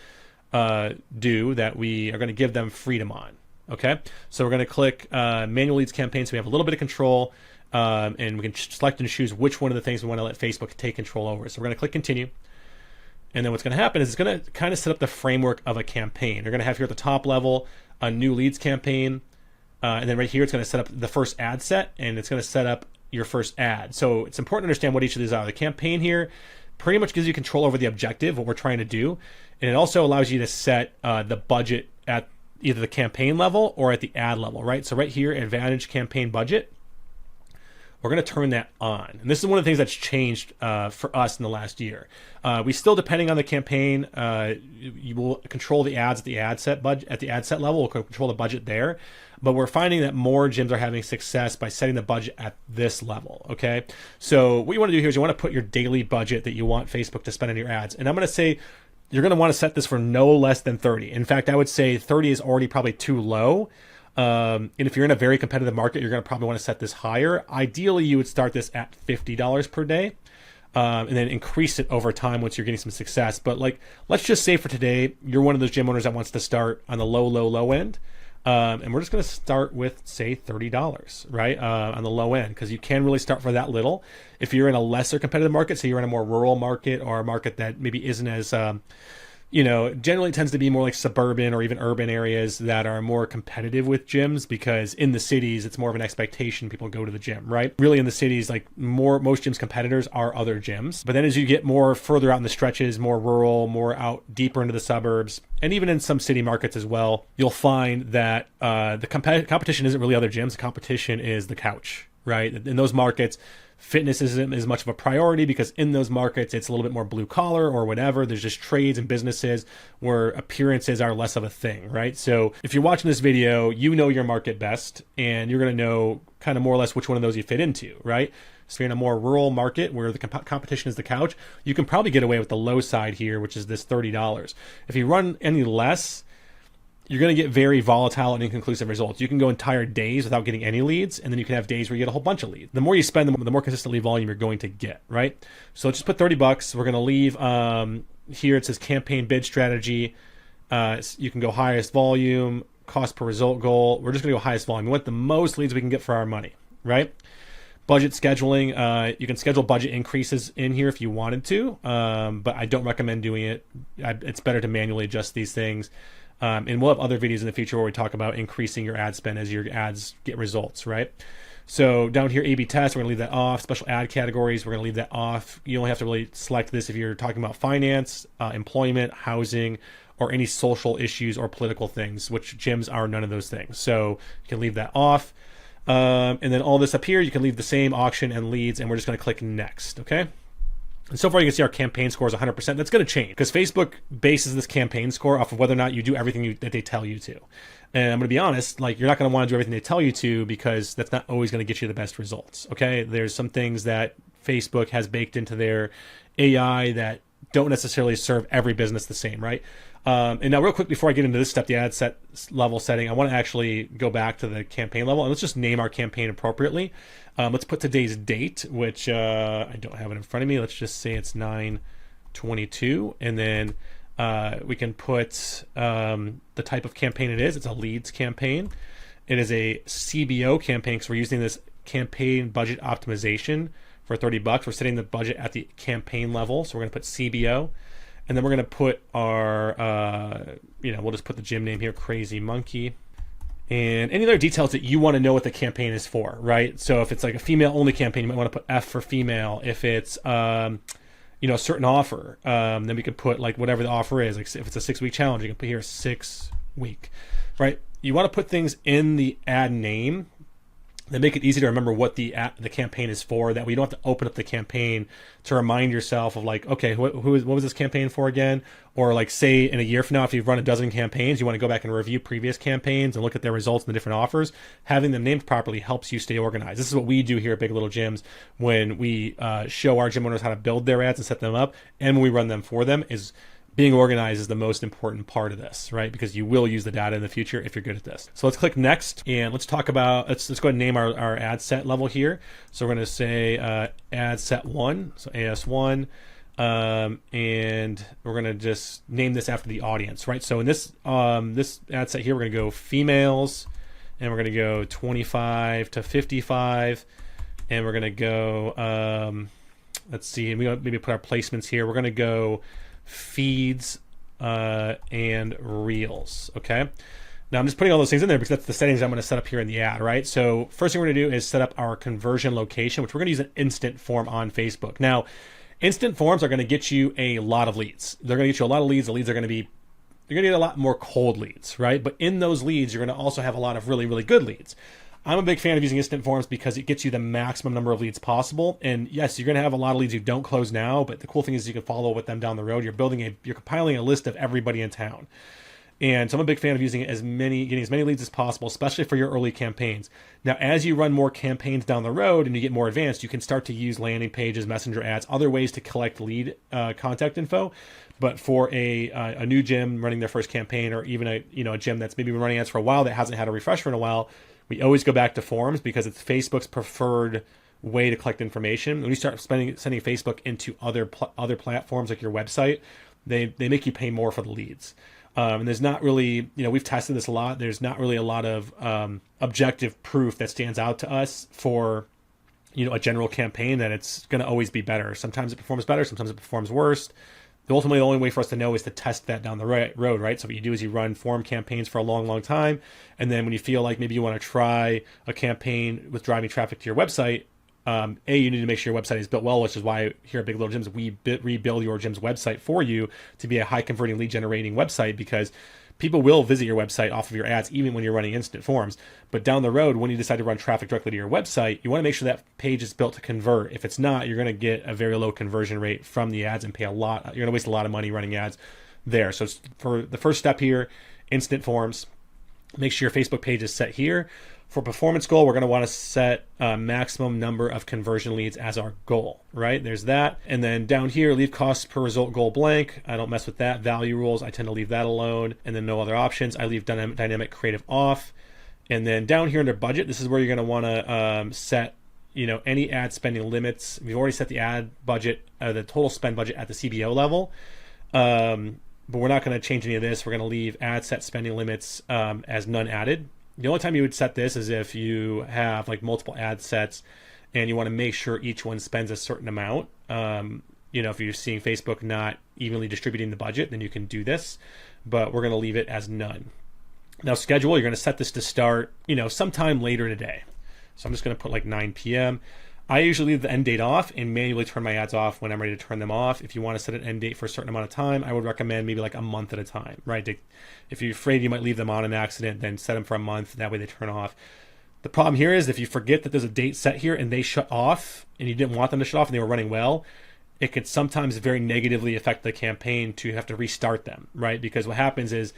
do that we are going to give them freedom on, okay? So we're going to click Manual Leads Campaign so we have a little bit of control. And we can select and choose which one of the things we want to let Facebook take control over. So we're going to click Continue. And then what's going to happen is it's going to kind of set up the framework of a campaign. You're going to have here at the top level a new leads campaign. And then right here, it's going to set up the first ad set, and it's going to set up your first ad. So it's important to understand what each of these are. The campaign here pretty much gives you control over the objective, what we're trying to do. And it also allows you to set the budget at either the campaign level or at the ad level, right? So right here, Advantage Campaign Budget. We're going to turn that on. And this is one of the things that's changed for us in the last year. We still, depending on the campaign, you will control the ads at the ad set budget, at the ad set level. We'll control the budget there. But we're finding that more gyms are having success by setting the budget at this level, okay? So what you want to do here is you want to put your daily budget that you want Facebook to spend on your ads. And I'm going to say you're going to want to set this for no less than 30. In fact, I would say 30 is already probably too low. And if you're in a very competitive market, you're going to probably want to set this higher. Ideally, you would start this at $50 per day, and then increase it over time once you're getting some success. But let's just say for today, you're one of those gym owners that wants to start on the low end. And we're just going to start with, say, $30, right? On the low end, because you can really start for that little. If you're in a lesser competitive market, say you're in a more rural market or a market that maybe isn't as, generally it tends to be more like suburban or even urban areas that are more competitive with gyms, because in the cities, it's more of an expectation people go to the gym, right? Really in the cities, like most gyms competitors are other gyms. But then as you get more further out in the stretches, more rural, more out deeper into the suburbs, and even in some city markets as well, you'll find that the competition isn't really other gyms. The competition is the couch, right? In those markets, fitness isn't as much of a priority, because in those markets it's a little bit more blue collar or whatever. There's just trades and businesses where appearances are less of a thing, right? So if you're watching this video, you know your market best, and you're going to know kind of more or less which one of those you fit into, right? So if you're in a more rural market where the competition is the couch, you can probably get away with the low side here, which is this $30. If you run any less, you're going to get very volatile and inconclusive results. You can go entire days without getting any leads, and then you can have days where you get a whole bunch of leads. The more you spend, the more consistently volume you're going to get, right? So let's just put $30. We're going to leave here. It says campaign bid strategy. You can go highest volume, cost per result goal. We're just going to go highest volume. We want the most leads we can get for our money, right? Budget scheduling. You can schedule budget increases in here if you wanted to, but I don't recommend doing it. It's better to manually adjust these things. And we'll have other videos in the future where we talk about increasing your ad spend as your ads get results, right? So down here, A/B test, we're going to leave that off. Special ad categories, we're going to leave that off. You only have to really select this if you're talking about finance, employment, housing, or any social issues or political things, which gyms are none of those things. So you can leave that off. And then all this up here, you can leave the same, auction and leads, and we're just going to click next, okay? And so far you can see our campaign score is 100%. That's going to change because Facebook bases this campaign score off of whether or not you do everything that they tell you to. And I'm going to be honest, like, you're not going to want to do everything they tell you to, because that's not always going to get you the best results, okay? There's some things that Facebook has baked into their AI that don't necessarily serve every business the same, right? And now real quick, before I get into this step, the ad set level setting, I want to actually go back to the campaign level, and let's just name our campaign appropriately. Let's put today's date, which I don't have it in front of me. Let's just say it's 9/22, and then we can put the type of campaign it is. It's a leads campaign. It is a CBO campaign because we're using this campaign budget optimization for $30. We're setting the budget at the campaign level, so we're going to put CBO. And then we're going to put our, we'll just put the gym name here, Crazy Monkey. And any other details that you want to know what the campaign is for, right? So if it's like a female-only campaign, you might want to put F for female. If it's, a certain offer, then we could put like whatever the offer is. Like if it's a 6-week challenge, you can put here 6 week, right? You want to put things in the ad name that make it easy to remember what the campaign is for, that we don't have to open up the campaign to remind yourself of like, okay, what was this campaign for again? Or like, say in a year from now, if you've run a dozen campaigns, you want to go back and review previous campaigns and look at their results and the different offers. Having them named properly helps you stay organized. This is what we do here at Big Little Gyms when we show our gym owners how to build their ads and set them up, and when we run them for them. Is being organized is the most important part of this, right? Because you will use the data in the future if you're good at this. So let's click next, and let's talk about, let's go ahead and name our ad set level here. So we're going to say ad set 1, so AS1, and we're going to just name this after the audience, right? So in this this ad set here, we're going to go females, and we're going to go 25 to 55, and we're going to go, let's see, and we maybe put our placements here. We're going to go feeds and reels. Okay, now I'm just putting all those things in there because that's the settings I'm going to set up here in the ad, right? So first thing we're going to do is set up our conversion location, which we're going to use an instant form on Facebook. Now instant forms are going to get you a lot of leads. They're going to get you a lot of leads. The leads are going to be, you're going to get a lot more cold leads, right? But in those leads, you're going to also have a lot of really, really good leads. I'm a big fan of using instant forms because it gets you the maximum number of leads possible. And yes, you're going to have a lot of leads you don't close now, but the cool thing is you can follow with them down the road. You're compiling a list of everybody in town. And so I'm a big fan of using getting as many leads as possible, especially for your early campaigns. Now, as you run more campaigns down the road and you get more advanced, you can start to use landing pages, messenger ads, other ways to collect lead contact info. But for a new gym running their first campaign, or even a gym that's maybe been running ads for a while that hasn't had a refresher in a while, we always go back to forms because it's Facebook's preferred way to collect information. When you start sending Facebook into other platforms like your website, they make you pay more for the leads. And there's not really, we've tested this a lot. There's not really a lot of objective proof that stands out to us for, a general campaign that it's going to always be better. Sometimes it performs better. Sometimes it performs worse. ultimately the only way for us to know is to test that down the road, right? So what you do is you run forum campaigns for a long time, and then when you feel like maybe you want to try a campaign with driving traffic to your website, you need to make sure your website is built well, which is why here at Big Little Gyms we rebuild your gym's website for you to be a high converting lead generating website, because people will visit your website off of your ads even when you're running instant forms. But down the road, when you decide to run traffic directly to your website, you want to make sure that page is built to convert. If it's not, you're going to get a very low conversion rate from the ads and pay a lot. You're going to waste a lot of money running ads there. So for the first step here, instant forms, make sure your Facebook page is set here. For performance goal, we're going to want to set a maximum number of conversion leads as our goal, right? There's that. And then down here, leave cost per result goal blank. I don't mess with that. Value rules, I tend to leave that alone. And then no other options. I leave dynamic creative off. And then down here under budget, this is where you're going to want to set, any ad spending limits. We've already set the ad budget, the total spend budget at the CBO level. But we're not going to change any of this. We're going to leave ad set spending limits as none added. The only time you would set this is if you have like multiple ad sets and you want to make sure each one spends a certain amount. If you're seeing Facebook not evenly distributing the budget, then you can do this, but we're going to leave it as none. Now schedule, you're going to set this to start, sometime later today. So I'm just going to put like 9 p.m. I usually leave the end date off and manually turn my ads off when I'm ready to turn them off. If you want to set an end date for a certain amount of time, I would recommend maybe like a month at a time, right? If you're afraid you might leave them on an accident, then set them for a month. That way they turn off. The problem here is if you forget that there's a date set here and they shut off and you didn't want them to shut off and they were running well, it could sometimes very negatively affect the campaign to have to restart them, right? Because what happens is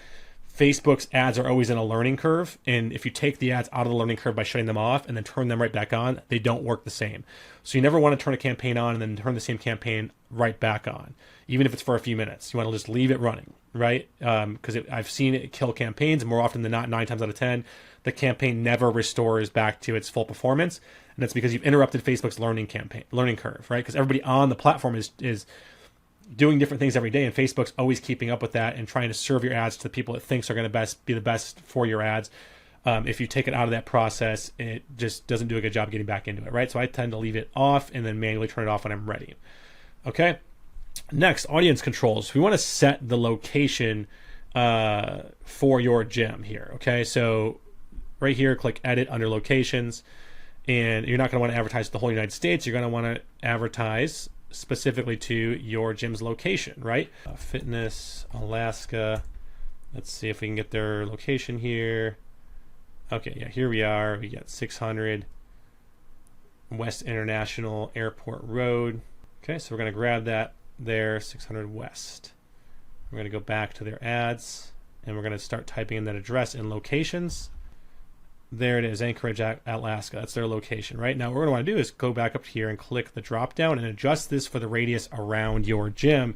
Facebook's ads are always in a learning curve, and if you take the ads out of the learning curve by shutting them off and then turn them right back on, they don't work the same. So you never want to turn a campaign on and then turn the same campaign right back on, even if it's for a few minutes. You want to just leave it running, right? Because I've seen it kill campaigns. More often than not, 9 times out of 10, the campaign never restores back to its full performance, and that's because you've interrupted Facebook's learning curve, right? Because everybody on the platform is doing different things every day, and Facebook's always keeping up with that and trying to serve your ads to the people it thinks are going to be the best for your ads. If you take it out of that process, it just doesn't do a good job getting back into it, right? So I tend to leave it off and then manually turn it off when I'm ready. Okay. Next, audience controls. We want to set the location for your gym here. Okay. So right here, click edit under locations, and you're not going to want to advertise to the whole United States. You're going to want to advertise specifically to your gym's location, right? Fitness, Alaska. Let's see if we can get their location here. Okay, yeah, here we are. We got 600 West International Airport Road. Okay, so we're going to grab that there, 600 West. We're going to go back to their ads, and we're going to start typing in that address in locations. There it is, Anchorage, Alaska. That's their location, right? Now what we're going to want to do is go back up here and click the drop down and adjust this for the radius around your gym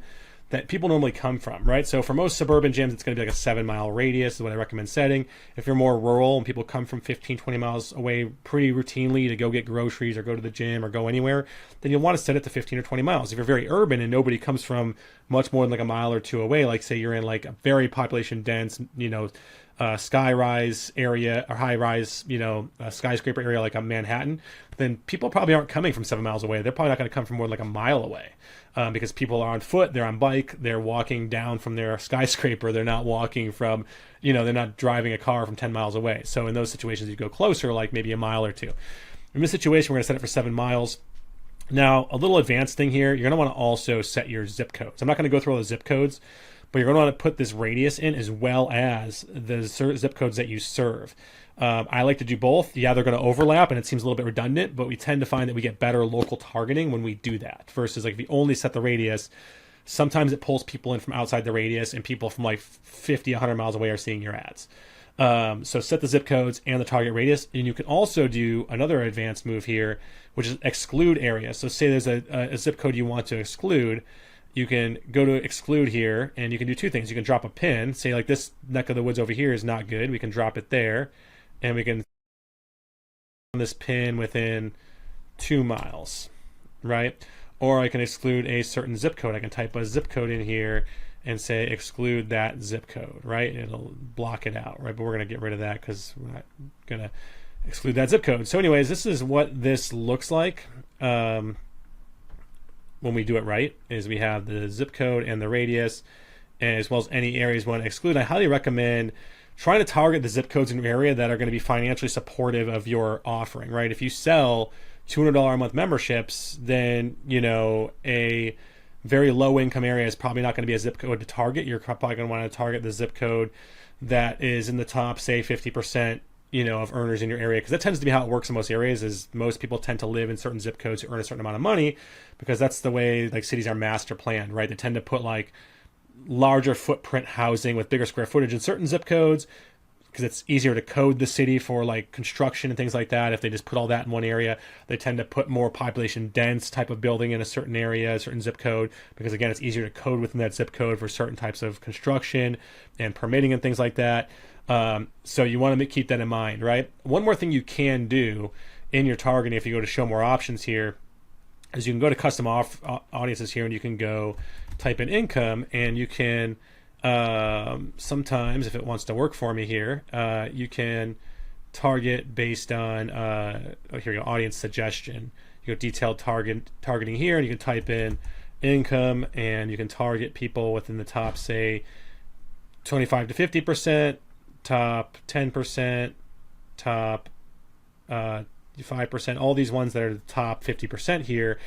that people normally come from, right? So for most suburban gyms, it's going to be like a 7-mile radius is what I recommend setting. If you're more rural and people come from 15, 20 miles away pretty routinely to go get groceries or go to the gym or go anywhere, then you'll want to set it to 15 or 20 miles. If you're very urban and nobody comes from much more than like a mile or two away, like say you're in like a very population dense, sky-rise area or high-rise, skyscraper area like a Manhattan, then people probably aren't coming from 7 miles away. They're probably not going to come from more than like a mile away because people are on foot, they're on bike, they're walking down from their skyscraper. They're not walking from, they're not driving a car from 10 miles away. So in those situations, you go closer, like maybe a mile or two. In this situation, we're going to set it for 7 miles. Now, a little advanced thing here, you're going to want to also set your zip codes. I'm not going to go through all the zip codes, but you're going to want to put this radius in as well as the zip codes that you serve. I like to do both. Yeah, they're going to overlap and it seems a little bit redundant, but we tend to find that we get better local targeting when we do that versus like if you only set the radius, sometimes it pulls people in from outside the radius and people from like 50, 100 miles away are seeing your ads. So set the zip codes and the target radius. And you can also do another advanced move here, which is exclude area. So say there's a zip code you want to exclude. You can go to exclude here and you can do two things. You can drop a pin, say like this neck of the woods over here is not good. We can drop it there and we can this pin within 2 miles, right? Or I can exclude a certain zip code. I can type a zip code in here and say exclude that zip code, right? It'll block it out, right? But we're going to get rid of that because we're not going to exclude that zip code. So anyways, this is what this looks like. when we do it right is we have the zip code and the radius, and as well as any areas we want to exclude. I highly recommend trying to target the zip codes in your area that are going to be financially supportive of your offering, right? If you sell $200 a month memberships, then, a very low income area is probably not going to be a zip code to target. You're probably going to want to target the zip code that is in the top, say 50%, of earners in your area, because that tends to be how it works in most areas. Is most people tend to live in certain zip codes to earn a certain amount of money, because that's the way like cities are master planned, right? They tend to put like larger footprint housing with bigger square footage in certain zip codes, because it's easier to code the city for like construction and things like that. If they just put all that in one area, they tend to put more population dense type of building in a certain area, a certain zip code, because again, it's easier to code within that zip code for certain types of construction and permitting and things like that. So you want to keep that in mind, right? One more thing you can do in your targeting, if you go to show more options here, is you can go to custom audiences here, and you can go type in income, and you can sometimes, if it wants to work for me here, you can target based on here you go, audience suggestion. You go detailed targeting here, and you can type in income, and you can target people within the top, say 25 to 50%, top 10%, top 5%, all these ones that are the top 50% here.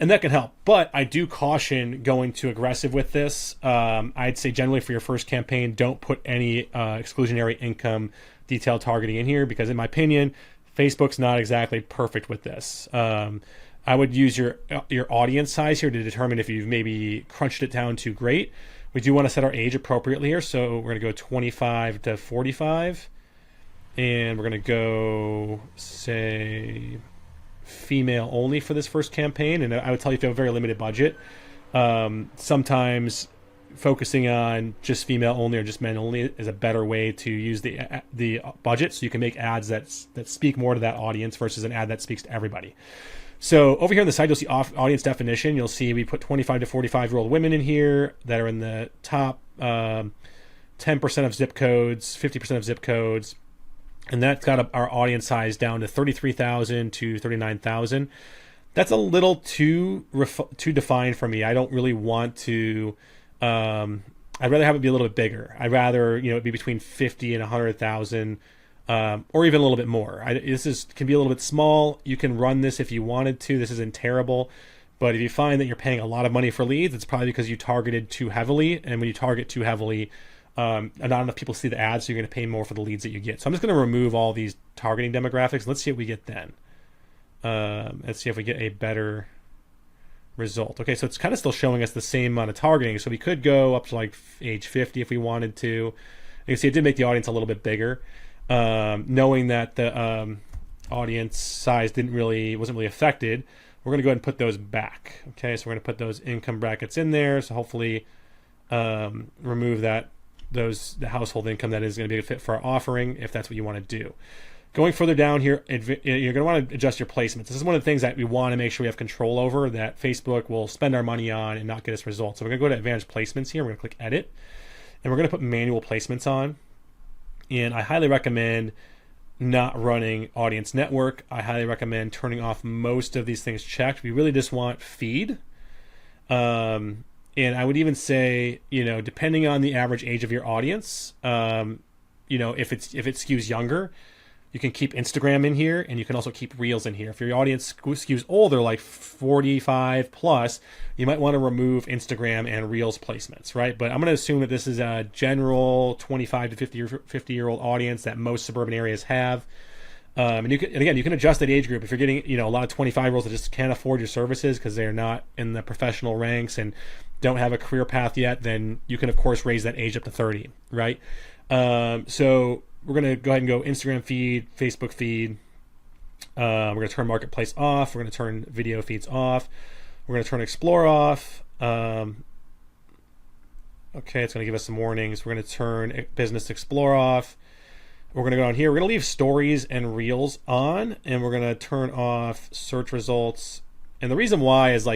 And that can help. But I do caution going too aggressive with this. I'd say generally for your first campaign, don't put any exclusionary income detailed targeting in here, because in my opinion, Facebook's not exactly perfect with this. I would use your audience size here to determine if you've maybe crunched it down too great. We do want to set our age appropriately here. So we're going to go 25 to 45. And we're going to go, say, female only for this first campaign. And I would tell you, if you have a very limited budget, sometimes focusing on just female only or just men only is a better way to use the budget, so you can make ads that speak more to that audience versus an ad that speaks to everybody. So over here on the side, you'll see audience definition. You'll see we put 25 to 45-year-old women in here that are in the top 10% of zip codes, 50% of zip codes. And that's got our audience size down to 33,000 to 39,000. That's a little too defined for me. I don't really want to. I'd rather have it be a little bit bigger. I'd rather it be between 50 and 100,000, or even a little bit more. This can be a little bit small. You can run this if you wanted to. This isn't terrible. But if you find that you're paying a lot of money for leads, it's probably because you targeted too heavily. And when you target too heavily, not enough people see the ads, so you're going to pay more for the leads that you get. So I'm just going to remove all these targeting demographics. Let's see what we get then. Let's see if we get a better result. Okay, so it's kind of still showing us the same amount of targeting. So we could go up to like age 50 if we wanted to. You can see it did make the audience a little bit bigger. Knowing that the audience size wasn't really affected, we're going to go ahead and put those back. Okay, so we're going to put those income brackets in there. So hopefully remove the household income that is going to be a good fit for our offering, if that's what you want to do. Going further down here, you're going to want to adjust your placements. This is one of the things that we want to make sure we have control over, that Facebook will spend our money on and not get us results. So we're going to go to advanced placements here. We're going to click edit, and we're going to put manual placements on. And I highly recommend not running audience network. I highly recommend turning off most of these things checked. We really just want feed. And I would even say, depending on the average age of your audience, if it skews younger, you can keep Instagram in here, and you can also keep Reels in here. If your audience skews older, like 45 plus, you might want to remove Instagram and Reels placements, right? But I'm going to assume that this is a general 25 to 50-year-old audience that most suburban areas have. And again, you can adjust that age group. If you're getting, a lot of 25-year-olds that just can't afford your services because they're not in the professional ranks and don't have a career path yet, then you can, of course, raise that age up to 30, right? So we're going to go ahead and go Instagram feed, Facebook feed. We're going to turn Marketplace off. We're going to turn video feeds off. We're going to turn Explore off. Okay, it's going to give us some warnings. We're going to turn Business Explore off. We're going to go down here. We're going to leave Stories and Reels on, and we're going to turn off search results. And the reason why is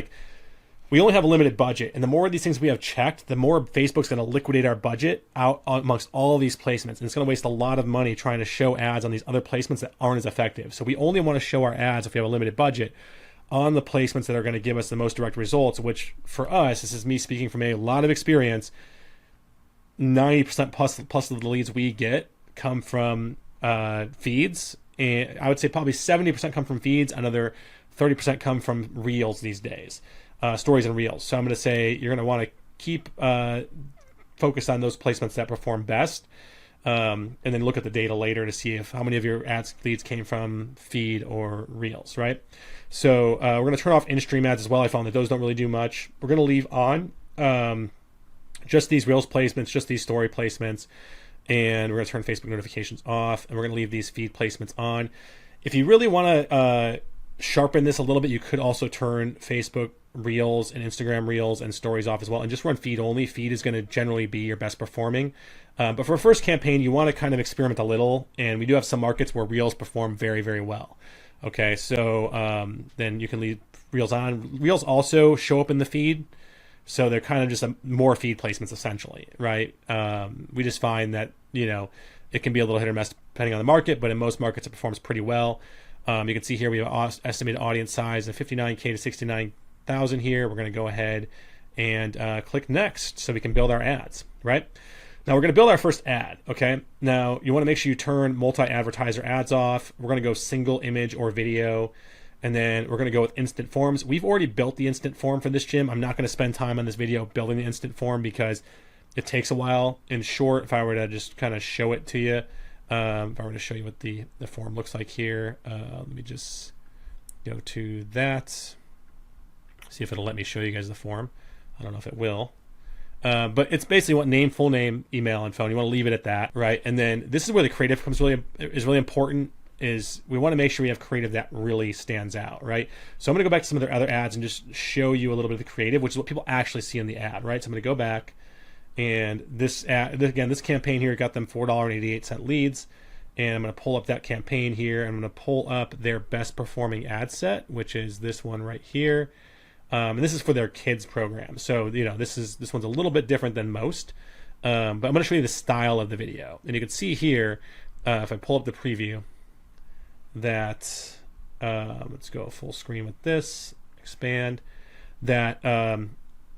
we only have a limited budget, and the more of these things we have checked, the more Facebook's going to liquidate our budget out amongst all of these placements, and it's going to waste a lot of money trying to show ads on these other placements that aren't as effective. So we only want to show our ads if we have a limited budget on the placements that are going to give us the most direct results, which for us, this is me speaking from a lot of experience, 90% plus of the leads we get come from feeds. And I would say probably 70% come from feeds, another 30% come from reels these days, stories and reels. So I'm going to say you're going to want to keep focused on those placements that perform best, and then look at the data later to see if how many of your ads leads came from feed or reels, right? So we're going to turn off in-stream ads as well. I found that those don't really do much. We're going to leave on just these reels placements, just these story placements, and we're going to turn Facebook notifications off, and we're going to leave these feed placements on. If you really want to sharpen this a little bit, you could also turn Facebook Reels and Instagram Reels and stories off as well, and just run feed only. Feed is going to generally be your best performing. But for a first campaign, you want to kind of experiment a little, and we do have some markets where Reels perform very, very well. Okay, so then you can leave Reels on. Reels also show up in the feed, so they're kind of just more feed placements essentially, right? We just find that, you know, it can be a little hit or miss depending on the market, but in most markets it performs pretty well. You can see here we have estimated audience size of 59K to 69,000 here. We're going to go ahead and click next so we can build our ads, right? Now we're going to build our first ad, okay? Now you want to make sure you turn multi-advertiser ads off. We're going to go single image or video, and then we're going to go with instant forms. We've already built the instant form for this gym. I'm not going to spend time on this video building the instant form because it takes a while. In short, if I were to just kind of show it to you, if I were to show you what the form looks like here, let me just go to that, see if it'll let me show you guys the form. I don't know if it will. But it's basically what name, full name, email, and phone. You want to leave it at that, right? And then this is where the creative is really important. Is we want to make sure we have creative that really stands out, right? So I'm going to go back to some of their other ads and just show you a little bit of the creative, which is what people actually see in the ad, right? So I'm going to go back, and this ad, again, this campaign here got them $4.88 leads, and I'm going to pull up that campaign here. I'm going to pull up their best performing ad set, which is this one right here. And this is for their kids program. So, you know, this one's a little bit different than most. But I'm going to show you the style of the video. And you can see here, if I pull up the preview, that, let's go full screen with this, expand, that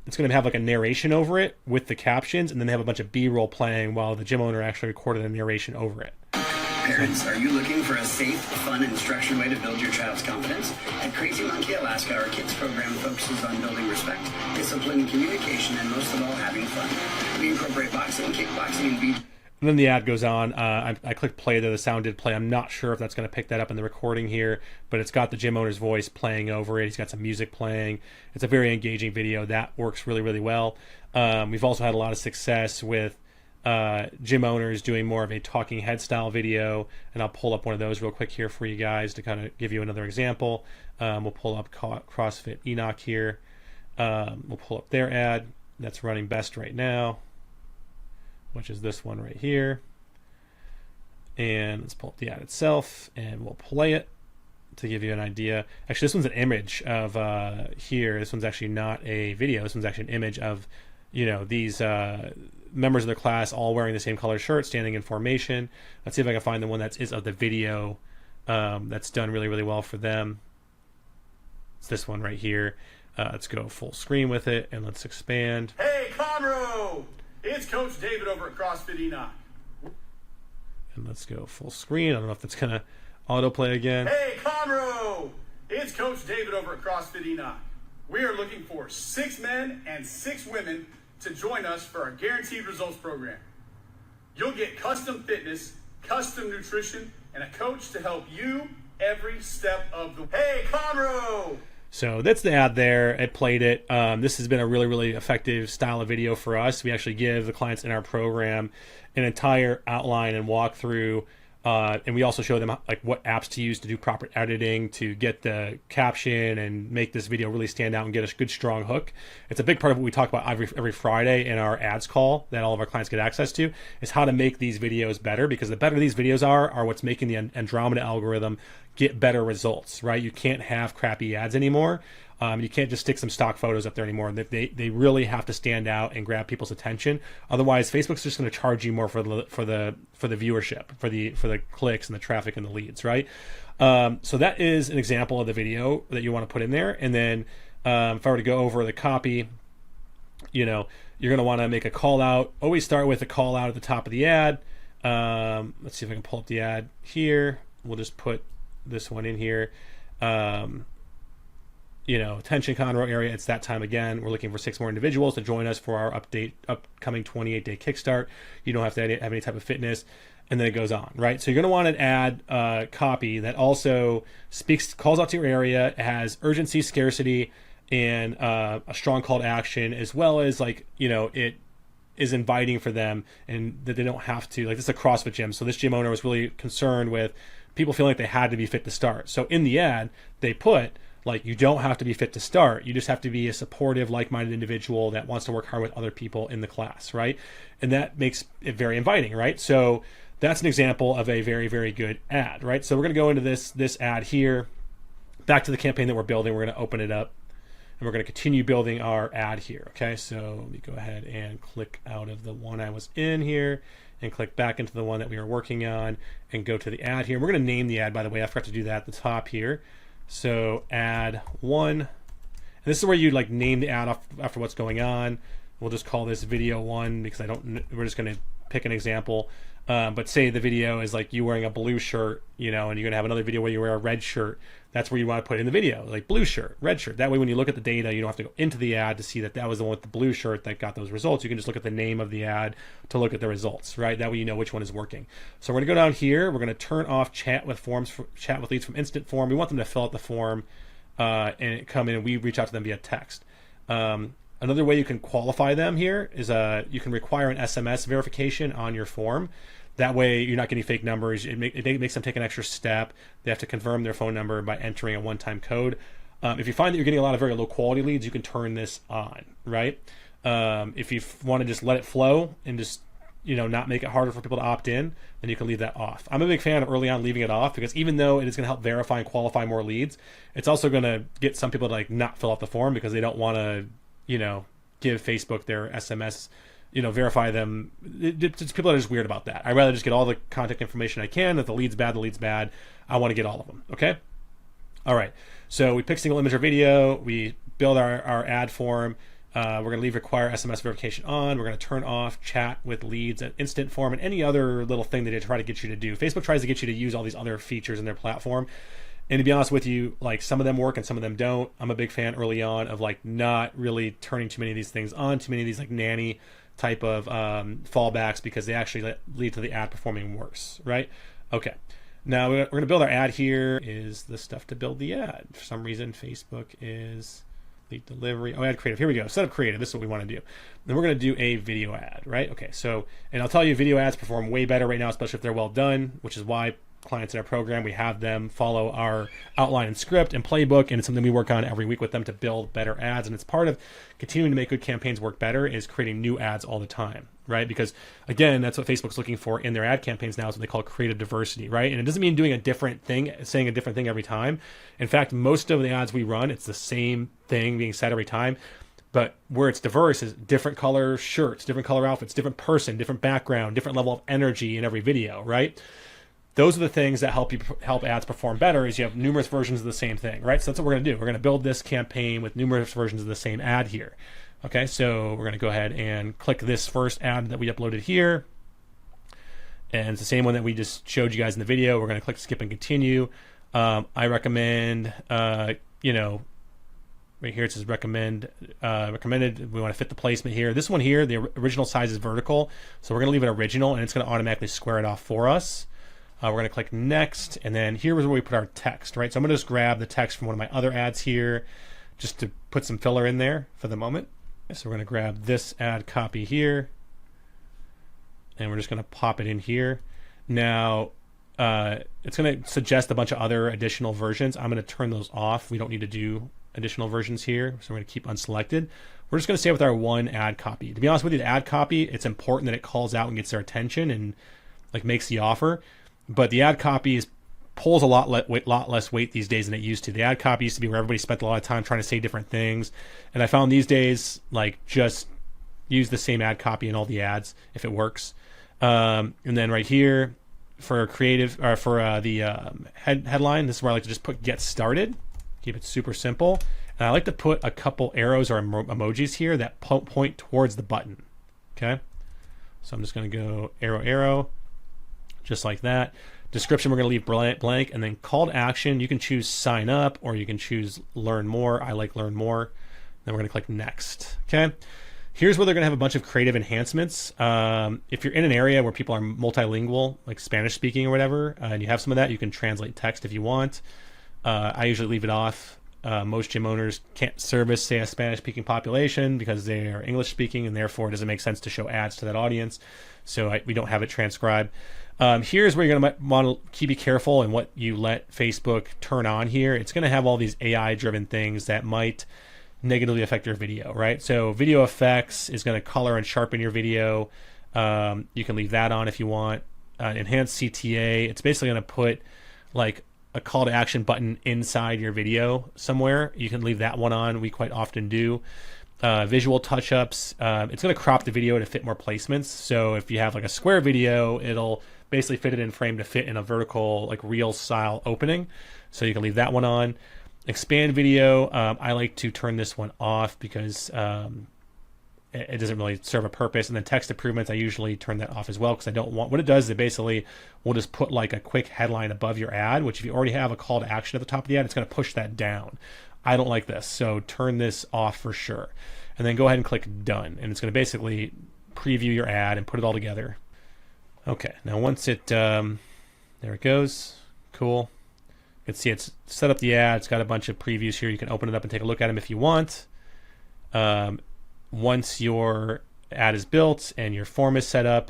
it's going to have like a narration over it with the captions, and then they have a bunch of B-roll playing while the gym owner actually recorded a narration over it. Parents, are you looking for a safe, fun, and structured way to build your child's confidence? At Crazy Monkey Alaska, our kids program focuses on building respect, discipline, and communication, and most of all, having fun. We incorporate boxing, kickboxing, and beat. And then the ad goes on. I clicked play there. The sound did play. I'm not sure if that's going to pick that up in the recording here, but it's got the gym owner's voice playing over it. He's got some music playing. It's a very engaging video. That works really, really well. We've also had a lot of success with gym owners doing more of a talking head style video, and I'll pull up one of those real quick here for you guys to kind of give you another example. We'll pull up CrossFit Enoch here. We'll pull up their ad that's running best right now, which is this one right here. And let's pull up the ad itself, and we'll play it to give you an idea. Actually, this one's an image of here. This one's actually not a video. This one's actually an image of, you know, these members of the class all wearing the same color shirt, standing in formation. Let's see if I can find the one that is of the video that's done really, really well for them. It's this one right here. Let's go full screen with it, and let's expand. Hey, Conroe! It's Coach David over at CrossFit Enoch. And let's go full screen. I don't know if that's going to autoplay again. Hey, Conroe! It's Coach David over at CrossFit Enoch. We are looking for 6 men and 6 women to join us for our Guaranteed Results program. You'll get custom fitness, custom nutrition, and a coach to help you every step of the way. Hey, Conroe! So that's the ad there. It played it. This has been a really, really effective style of video for us. We actually give the clients in our program an entire outline and walkthrough. And we also show them like what apps to use to do proper editing, to get the caption and make this video really stand out and get a good, strong hook. It's a big part of what we talk about every Friday in our ads call that all of our clients get access to, is how to make these videos better, because the better these videos are what's making the Andromeda algorithm get better results, right? You can't have crappy ads anymore. You can't just stick some stock photos up there anymore. They really have to stand out and grab people's attention. Otherwise, Facebook's just going to charge you more for the viewership, for the clicks and the traffic and the leads, right? So that is an example of the video that you want to put in there. And then if I were to go over the copy, you're going to want to make a call out. Always start with a call out at the top of the ad. Let's see if I can pull up the ad here. We'll just put this one in here. Attention Conroe area, it's that time again. We're looking for 6 more individuals to join us for our upcoming 28-day kickstart. You don't have to have any type of fitness, and then it goes on, right? So you're going to want to add copy that also calls out to your area, has urgency, scarcity, and a strong call to action, as well as it is inviting for them, and that they don't have to, this is a CrossFit gym. So this gym owner was really concerned with people feeling like they had to be fit to start. So in the ad, they put, you don't have to be fit to start. You just have to be a supportive, like-minded individual that wants to work hard with other people in the class, right? And that makes it very inviting, right? So that's an example of a very, very good ad, right? So we're going to go into this ad here. Back to the campaign that we're building. We're going to open it up, and we're going to continue building our ad here, okay? So let me go ahead and click out of the one I was in here and click back into the one that we were working on and go to the ad here. We're going to name the ad, by the way. I forgot to do that at the top here. So ad 1, and this is where you name the ad after what's going on. We'll just call this video 1 because we're just going to pick an example. But say the video is you wearing a blue shirt, and you're going to have another video where you wear a red shirt. That's where you want to put in the video, blue shirt, red shirt. That way when you look at the data, you don't have to go into the ad to see that was the one with the blue shirt that got those results. You can just look at the name of the ad to look at the results, right? That way you know which one is working. So we're going to go down here. We're going to turn off chat with leads from instant form. We want them to fill out the form and come in, and we reach out to them via text. Another way you can qualify them here is you can require an SMS verification on your form. That way you're not getting fake numbers. It makes them take an extra step. They have to confirm their phone number by entering a one-time code. If you find that you're getting a lot of very low quality leads, you can turn this on, right? If you want to just let it flow and just not make it harder for people to opt in, then you can leave that off. I'm a big fan of early on leaving it off, because even though it is going to help verify and qualify more leads, it's also going to get some people to not fill out the form because they don't want to give Facebook their SMS, verify them. It's people that are just weird about that. I'd rather just get all the contact information I can. If the lead's bad, the lead's bad. I want to get all of them, okay? All right, so we pick single image or video. We build our ad form. We're going to leave require SMS verification on. We're going to turn off chat with leads at instant form and any other little thing that they try to get you to do. Facebook tries to get you to use all these other features in their platform. And to be honest with you, some of them work and some of them don't. I'm a big fan early on of not really turning too many of these things on, too many of these nanny type of fallbacks, because they actually lead to the ad performing worse, right? Okay, now we're going to build our ad here. Is the stuff to build the ad. For some reason, Facebook is lead delivery. Oh, ad creative. Here we go. Set up creative. This is what we want to do. Then we're going to do a video ad, right? Okay, so, and I'll tell you, video ads perform way better right now, especially if they're well done, which is why clients in our program, we have them follow our outline and script and playbook, and it's something we work on every week with them to build better ads. And it's part of continuing to make good campaigns work better is creating new ads all the time, right? Because again, that's what Facebook's looking for in their ad campaigns now, is what they call creative diversity, right? And it doesn't mean doing a different thing, saying a different thing every time. In fact, most of the ads we run, it's the same thing being said every time. But where it's diverse is different color shirts, different color outfits, different person, different background, different level of energy in every video, right? Those are the things that help ads perform better, is you have numerous versions of the same thing, right? So that's what we're going to do. We're going to build this campaign with numerous versions of the same ad here. Okay, so we're going to go ahead and click this first ad that we uploaded here. And it's the same one that we just showed you guys in the video. We're going to click skip and continue. I recommend, right here it says recommended. We want to fit the placement here. This one here, the original size is vertical. So we're going to leave it original, and it's going to automatically square it off for us. We're going to click next, and then here is where we put our text, right? So I'm going to just grab the text from one of my other ads here just to put some filler in there for the moment. So we're going to grab this ad copy here, and we're just going to pop it in here. Now, it's going to suggest a bunch of other additional versions. I'm going to turn those off. We don't need to do additional versions here, so we're going to keep unselected. We're just going to stay with our one ad copy. To be honest with you, the ad copy, it's important that it calls out and gets their attention and makes the offer. But the ad copy is pulls a lot less weight these days than it used to. The ad copy used to be where everybody spent a lot of time trying to say different things, and I found these days, like, just use the same ad copy in all the ads if it works. And then right here for creative, or for the headline, this is where I like to just put get started. Keep it super simple. And I like to put a couple arrows or emojis here that point towards the button. Okay. So I'm just going to go arrow, arrow, just like that. Description, we're going to leave blank. And then call to action, you can choose sign up or you can choose learn more. I like learn more. Then we're going to click next. Okay. Here's where they're going to have a bunch of creative enhancements. If you're in an area where people are multilingual, like Spanish speaking or whatever, and you have some of that, you can translate text if you want. I usually leave it off. Most gym owners can't service, say, a Spanish-speaking population because they are English-speaking, and therefore it doesn't make sense to show ads to that audience. So we don't have it transcribed. Here's where you're going to want to be careful in what you let Facebook turn on here. It's going to have all these AI-driven things that might negatively affect your video, right? So video effects is going to color and sharpen your video. You can leave that on if you want. Enhanced CTA, it's basically going to put like a call to action button inside your video somewhere. You can leave that one on. We quite often do. Visual touch-ups, it's going to crop the video to fit more placements. So if you have like a square video, it'll basically fit it in frame to fit in a vertical, like reel style opening. So you can leave that one on. Expand video, I like to turn this one off because it doesn't really serve a purpose. And then text improvements, I usually turn that off as well because I don't want, what it does is it basically will just put like a quick headline above your ad, which if you already have a call to action at the top of the ad, it's going to push that down. I don't like this, so turn this off for sure. And then go ahead and click done. And it's going to basically preview your ad and put it all together. Okay, now once it, there it goes. Cool. You can see it's set up the ad. It's got a bunch of previews here. You can open it up and take a look at them if you want. Once your ad is built and your form is set up,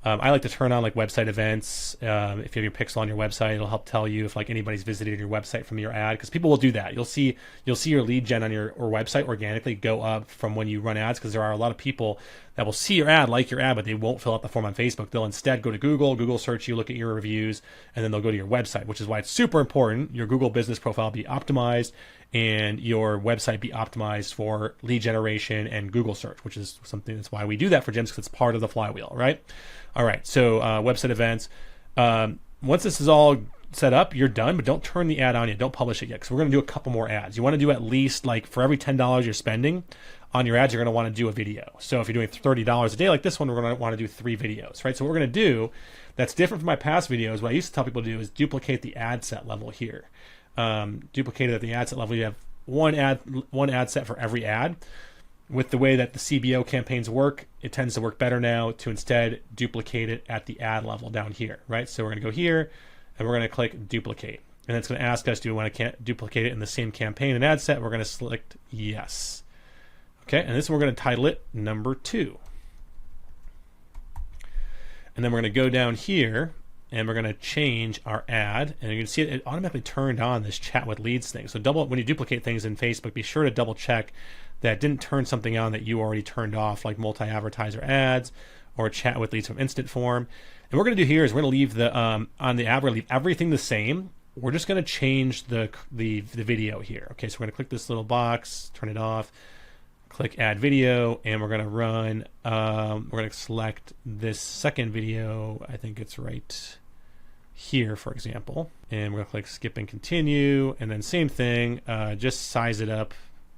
I like to turn on like website events. If you have your pixel on your website, it'll help tell you if like anybody's visited your website from your ad, because people will do that. You'll see your lead gen on your website organically go up from when you run ads, because there are a lot of people that will see your ad, like your ad, but they won't fill out the form on Facebook. They'll instead go to Google search you, look at your reviews, and then they'll go to your website, which is why it's super important your Google business profile be optimized and your website be optimized for lead generation and Google search, which is something that's why we do that for gyms, because it's part of the flywheel, right? All right, so website events. Once this is all set up, you're done, but don't turn the ad on yet. Don't publish it yet, because we're going to do a couple more ads. You want to do at least, like, for every $10 you're spending on your ads, you're going to want to do a video. So if you're doing $30 a day like this one, we're going to want to do 3 videos, right? So what we're going to do that's different from my past videos, what I used to tell people to do is duplicate the ad set level here. Duplicate it at the ad set level. You have one ad set for every ad. With the way that the CBO campaigns work, it tends to work better now to instead duplicate it at the ad level down here, right? So we're going to go here and we're going to click duplicate. And it's going to ask us, do we want to duplicate it in the same campaign and ad set? We're going to select yes. Okay, and this one we're going to title it number 2. And then we're going to go down here and we're going to change our ad. And you can see it automatically turned on this chat with leads thing. So when you duplicate things in Facebook, be sure to double check that didn't turn something on that you already turned off, like multi-advertiser ads or chat with leads from instant form. And what we're going to do here is we're going to leave the on the ad, we're going to leave everything the same. We're just going to change the video here. Okay, so we're going to click this little box, turn it off, click add video, and we're going to run, we're going to select this second video. I think it's right here, for example. And we're going to click skip and continue. And then same thing, just size it up,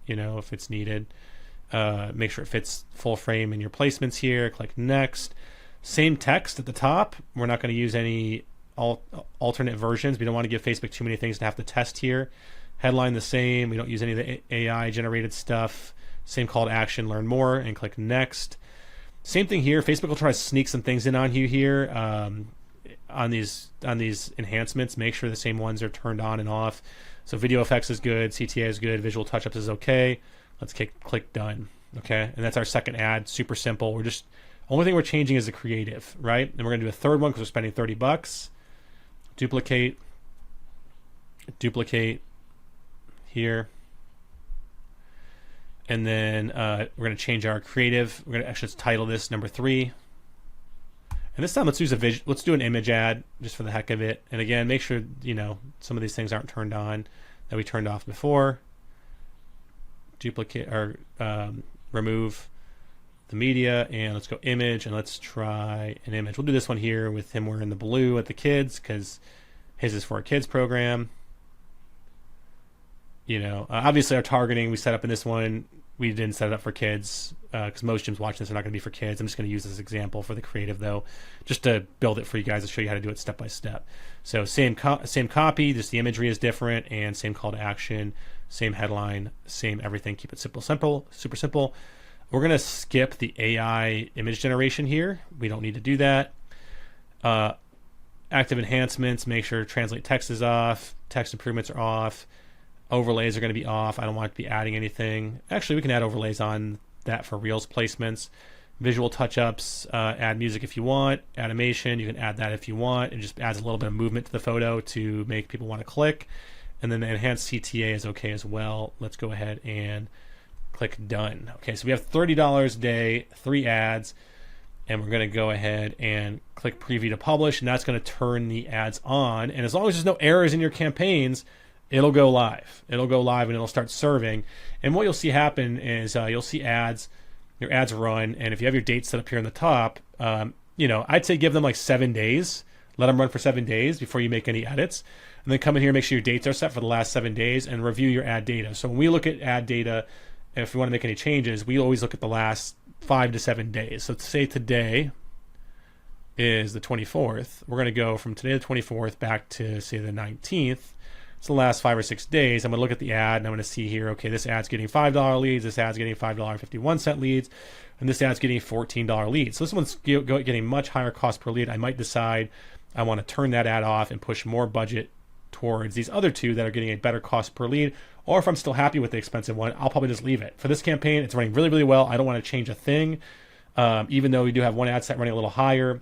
you know, if it's needed. Make sure it fits full frame in your placements here. Click next. Same text at the top. We're not going to use any alternate versions. We don't want to give Facebook too many things to have to test here. Headline the same. We don't use any of the AI generated stuff. Same call to action, learn more, and click next. Same thing here. Facebook will try to sneak some things in on you here on these enhancements. Make sure the same ones are turned on and off. So video effects is good, CTA is good, visual touch-ups is okay. Let's click done. Okay, and that's our second ad. Super simple. Only thing we're changing is the creative, right? And we're gonna do a third one because we're spending $30. Duplicate here. And then we're going to change our creative. We're going to actually title this number 3. And this time let's use let's do an image ad just for the heck of it. And again, make sure, some of these things aren't turned on that we turned off before. Duplicate or remove the media, and let's go image, and let's try an image. We'll do this one here with him wearing the blue at the kids, because his is for a kids program. Obviously our targeting we set up in this one, we didn't set it up for kids, because most gyms watching this are not going to be for kids. I'm just going to use this example for the creative though, just to build it for you guys to show you how to do it step by step. So same copy, just the imagery is different, and same call to action, same headline, same everything. Keep it simple, super simple. We're going to skip the AI image generation here. We don't need to do that. Active enhancements, make sure translate text is off, text improvements are off, overlays are going to be off. I don't want to be adding anything. Actually, we can add overlays on that for Reels placements. Visual touch-ups, add music if you want, animation, you can add that if you want. It just adds a little bit of movement to the photo to make people want to click. And then the enhanced CTA is okay as well. Let's go ahead and click done. Okay, so we have $30 a day, 3 ads, and we're going to go ahead and click preview to publish, and that's going to turn the ads on. And as long as there's no errors in your campaigns, it'll go live. It'll go live and it'll start serving. And what you'll see happen is you'll see your ads run, and if you have your date set up here on the top, I'd say give them like 7 days. Let them run for 7 days before you make any edits. And then come in here, make sure your dates are set for the last 7 days, and review your ad data. So when we look at ad data, if we want to make any changes, we always look at the last 5 to 7 days. So say today is the 24th. We're going to go from today the 24th back to, say, the 19th. It's the last 5 or 6 days. I'm going to look at the ad, and I'm going to see here, okay, this ad's getting $5 leads, this ad's getting $5.51 leads, and this ad's getting $14 leads. So this one's getting much higher cost per lead. I might decide I want to turn that ad off and push more budget towards these other two that are getting a better cost per lead. Or if I'm still happy with the expensive one, I'll probably just leave it. For this campaign, it's running really, really well. I don't want to change a thing, even though we do have one ad set running a little higher.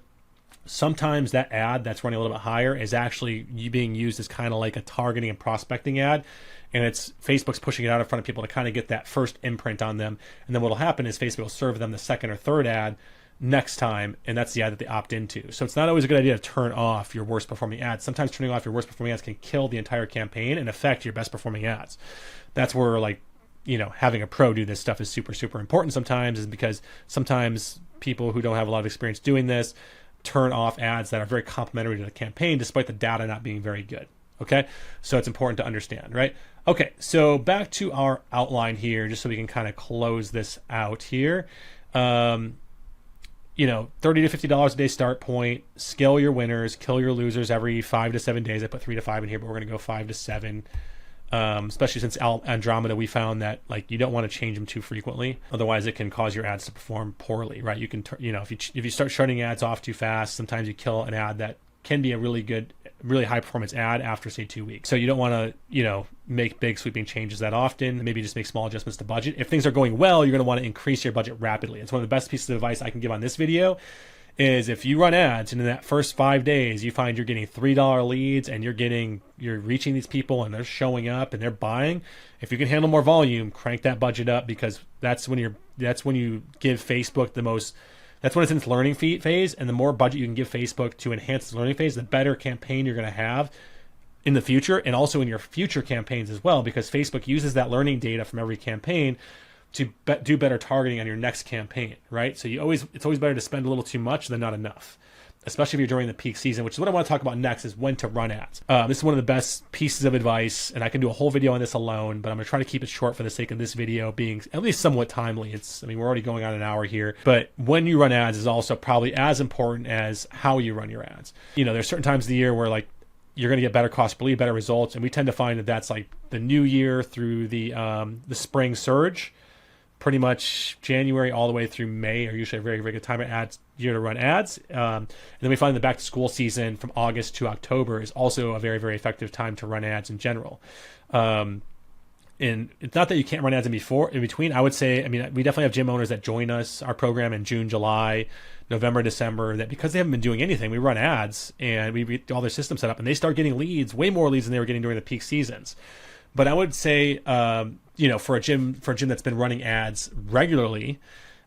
Sometimes that ad that's running a little bit higher is actually being used as kind of like a targeting and prospecting ad, and it's Facebook's pushing it out in front of people to kind of get that first imprint on them. And then what will happen is Facebook will serve them the second or third ad next time, and that's the ad that they opt into. So it's not always a good idea to turn off your worst performing ads. Sometimes turning off your worst performing ads can kill the entire campaign and affect your best performing ads. That's where having a pro do this stuff is super, super important sometimes, is because sometimes people who don't have a lot of experience doing this turn off ads that are very complementary to the campaign despite the data not being very good. Okay, so it's important to understand, right? Okay, so back to our outline here, just so we can kind of close this out here. $30 to $50 a day start point. Scale your winners, kill your losers every 5 to 7 days. I put 3 to 5 in here, but we're going to go 5 to 7. Especially since Andromeda, we found that you don't want to change them too frequently, otherwise it can cause your ads to perform poorly, right? You can, if you start shutting ads off too fast, sometimes you kill an ad that can be a really good, really high performance ad after, say, 2 weeks. So you don't want to, make big sweeping changes that often. Maybe just make small adjustments to budget. If things are going well, you're going to want to increase your budget rapidly. It's one of the best pieces of advice I can give on this video. Is if you run ads and in that first 5 days you find you're getting $3 leads and you're reaching these people and they're showing up and they're buying, if you can handle more volume, crank that budget up, because that's when you give Facebook that's when it's in its learning phase, and the more budget you can give Facebook to enhance the learning phase, the better campaign you're going to have in the future, and also in your future campaigns as well, because Facebook uses that learning data from every campaign to do better targeting on your next campaign, right? So it's always better to spend a little too much than not enough, especially if you're during the peak season, which is what I want to talk about next, is when to run ads. This is one of the best pieces of advice, and I can do a whole video on this alone, but I'm going to try to keep it short for the sake of this video being at least somewhat timely. We're already going on an hour here, but when you run ads is also probably as important as how you run your ads. There's certain times of the year where you're going to get better cost per lead, better results, and we tend to find that that's the new year through the spring surge. Pretty much January all the way through May are usually a very, very good time of year to run ads. And then we find the back to school season from August to October is also a very, very effective time to run ads in general. And it's not that you can't run ads in between. I would say, we definitely have gym owners that join our program in June, July, November, December, that because they haven't been doing anything, we run ads and we get all their systems set up, and they start getting leads, way more leads than they were getting during the peak seasons. But I would say, for a gym that's been running ads regularly,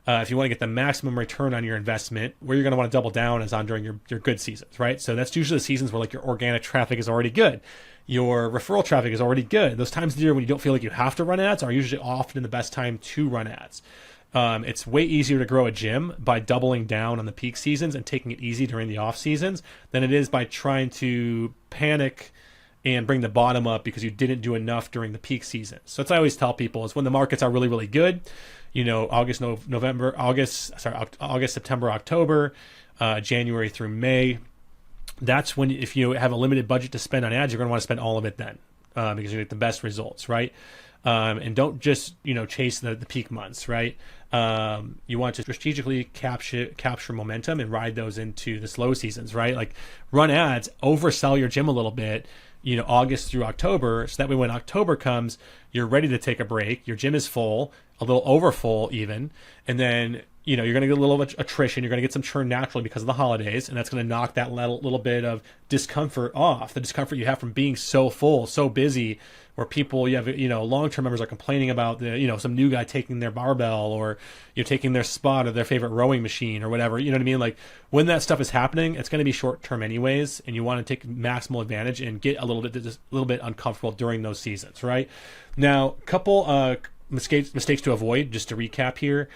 if you want to get the maximum return on your investment, where you're going to want to double down is on during your good seasons, right? So that's usually the seasons where like your organic traffic is already good. Your referral traffic is already good. Those times of the year when you don't feel like you have to run ads are usually often the best time to run ads. It's way easier to grow a gym by doubling down on the peak seasons and taking it easy during the off seasons than it is by trying to panic and bring the bottom up because you didn't do enough during the peak season. So that's what I always tell people is when the markets are really, really good, August, September, October, January through May. That's when, if you have a limited budget to spend on ads, you're going to want to spend all of it then because you get the best results, right? And don't just, chase the peak months, right? You want to strategically capture momentum and ride those into the slow seasons, right? Like run ads, oversell your gym a little bit, August through October. So that way when October comes, you're ready to take a break. Your gym is full, a little over full even. And then, you're going to get a little bit of attrition. You're going to get some churn naturally because of the holidays. And that's going to knock that little bit of discomfort off. The discomfort you have from being so full, so busy, where people, you have, long-term members are complaining about some new guy taking their barbell or taking their spot or their favorite rowing machine or whatever. You know what I mean? Like when that stuff is happening, it's going to be short-term anyways, and you want to take maximal advantage and get a little bit uncomfortable during those seasons, right? Now, couple mistakes to avoid, just to recap here.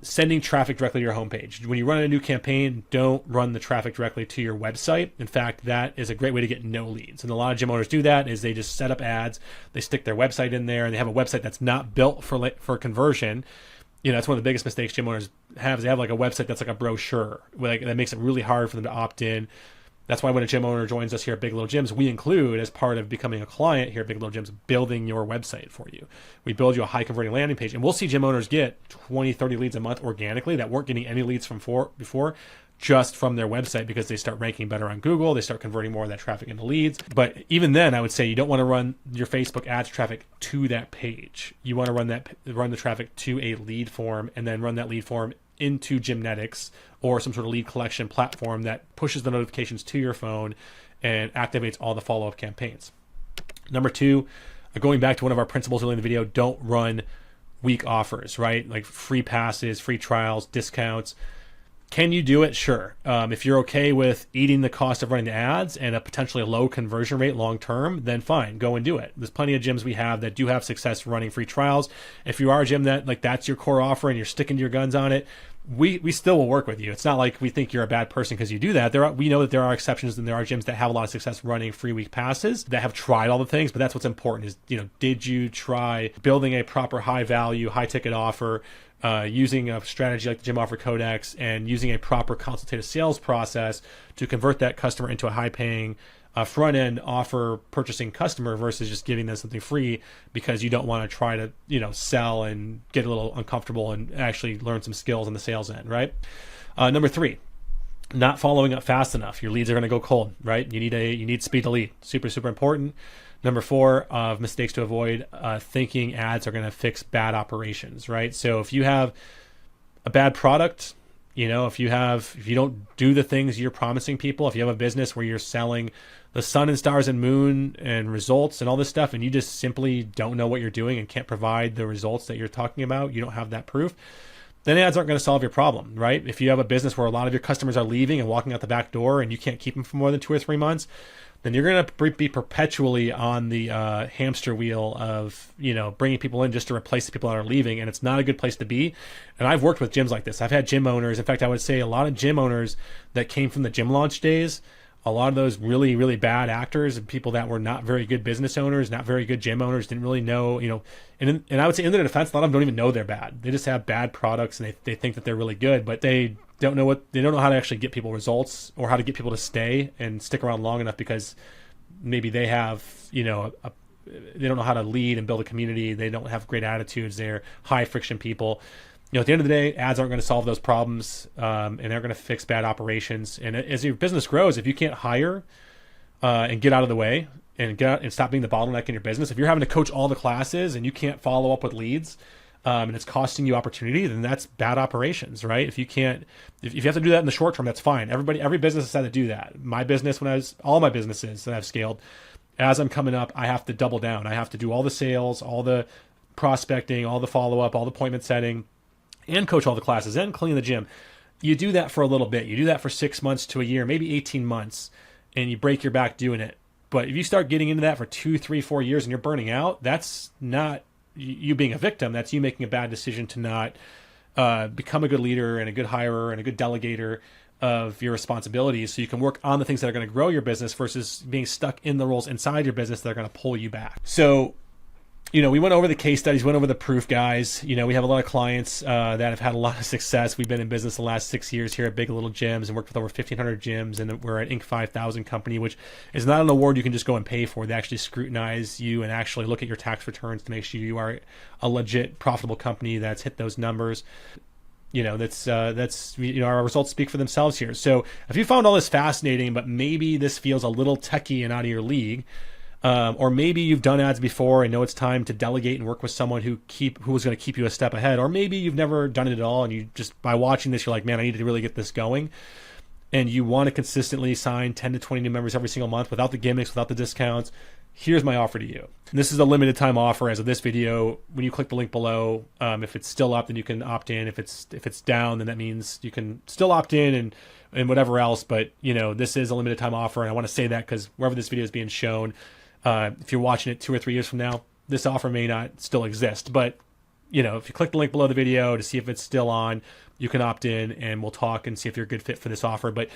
Sending traffic directly to your homepage. When you run a new campaign, don't run the traffic directly to your website. In fact, that is a great way to get no leads. And a lot of gym owners do that is they just set up ads, they stick their website in there, and they have a website that's not built for conversion. That's one of the biggest mistakes gym owners have is they have like a website that's like a brochure. That makes it really hard for them to opt in. That's why when a gym owner joins us here at Big Little Gyms, we include, as part of becoming a client here at Big Little Gyms, building your website for you. We build you a high converting landing page, and we'll see gym owners get 20, 30 leads a month organically that weren't getting any leads from before, just from their website, because they start ranking better on Google. They start converting more of that traffic into leads. But even then, I would say you don't want to run your Facebook ads traffic to that page. You want to run the traffic to a lead form, and then run that lead form into Gymnetics or some sort of lead collection platform that pushes the notifications to your phone and activates all the follow-up campaigns. Number 2, going back to one of our principles earlier in the video, don't run weak offers, right? Like free passes, free trials, discounts. Can you do it? Sure. If you're okay with eating the cost of running the ads and a potentially low conversion rate long-term, then fine, go and do it. There's plenty of gyms we have that do have success running free trials. If you are a gym that's your core offer and you're sticking to your guns on it, we still will work with you. It's not like we think you're a bad person because you do that. We know that there are exceptions, and there are gyms that have a lot of success running free week passes that have tried all the things, but that's what's important is, did you try building a proper high value, high ticket offer, using a strategy like the Gym Offer Codex, and using a proper consultative sales process to convert that customer into a high paying front end offer purchasing customer versus just giving them something free because you don't want to try to sell and get a little uncomfortable and actually learn some skills on the sales end, right? Number 3, not following up fast enough. Your leads are going to go cold, right? You need speed to lead. Super important. Number 4 of mistakes to avoid, thinking ads are going to fix bad operations, right? So if you have a bad product, if you don't do the things you're promising people, if you have a business where you're selling the sun and stars and moon and results and all this stuff, and you just simply don't know what you're doing and can't provide the results that you're talking about, you don't have that proof, then ads aren't going to solve your problem, right? If you have a business where a lot of your customers are leaving and walking out the back door and you can't keep them for more than 2 or 3 months, then you're going to be perpetually on the hamster wheel of, bringing people in just to replace the people that are leaving. And it's not a good place to be. And I've worked with gyms like this. I've had gym owners. In fact, I would say a lot of gym owners that came from the gym launch days, a lot of those really, really bad actors and people that were not very good business owners, not very good gym owners, didn't really know, and I would say in their defense, a lot of them don't even know they're bad. They just have bad products and they think that they're really good, but they don't know how to actually get people results or how to get people to stay and stick around long enough because maybe they have, they don't know how to lead and build a community. They don't have great attitudes. They're high friction people. At the end of the day, ads aren't going to solve those problems, and they're going to fix bad operations. And as your business grows, if you can't hire and get out of the way and stop being the bottleneck in your business, if you're having to coach all the classes and you can't follow up with leads, and it's costing you opportunity, then that's bad operations, right? If you have to do that in the short term, that's fine. Every business has had to do that. My business, all my businesses that I've scaled, as I'm coming up, I have to double down. I have to do all the sales, all the prospecting, all the follow up, all the appointment setting. and coach all the classes and clean the gym. You do that for a little bit. You do that for 6 months to a year, maybe 18 months, and you break your back doing it. But if you start getting into that for 2, 3, 4 years and you're burning out, that's not you being a victim. That's you making a bad decision to not become a good leader and a good hirer and a good delegator of your responsibilities, so you can work on the things that are going to grow your business versus being stuck in the roles inside your business that are going to pull you back. So, we went over the case studies, went over the proof, guys. We have a lot of clients that have had a lot of success. We've been in business the last 6 years here at Big Little Gyms and worked with over 1,500 gyms. And we're an Inc. 5000 company, which is not an award you can just go and pay for. They actually scrutinize you and actually look at your tax returns to make sure you are a legit, profitable company that's hit those numbers. That's our results speak for themselves here. So if you found all this fascinating, but maybe this feels a little techie and out of your league, or maybe you've done ads before and know it's time to delegate and work with someone who is going to keep you a step ahead, or maybe you've never done it at all and you just, by watching this, you're like, man, I need to really get this going, and you want to consistently sign 10 to 20 new members every single month without the gimmicks, without the discounts, here's my offer to you. And this is a limited time offer as of this video. When you click the link below, if it's still up, then you can opt in. If it's down, then that means you can still opt in and whatever else. But this is a limited time offer, and I want to say that because wherever this video is being shown, if you're watching it 2 or 3 years from now, this offer may not still exist. But if you click the link below the video to see if it's still on, you can opt in and we'll talk and see if you're a good fit for this offer. But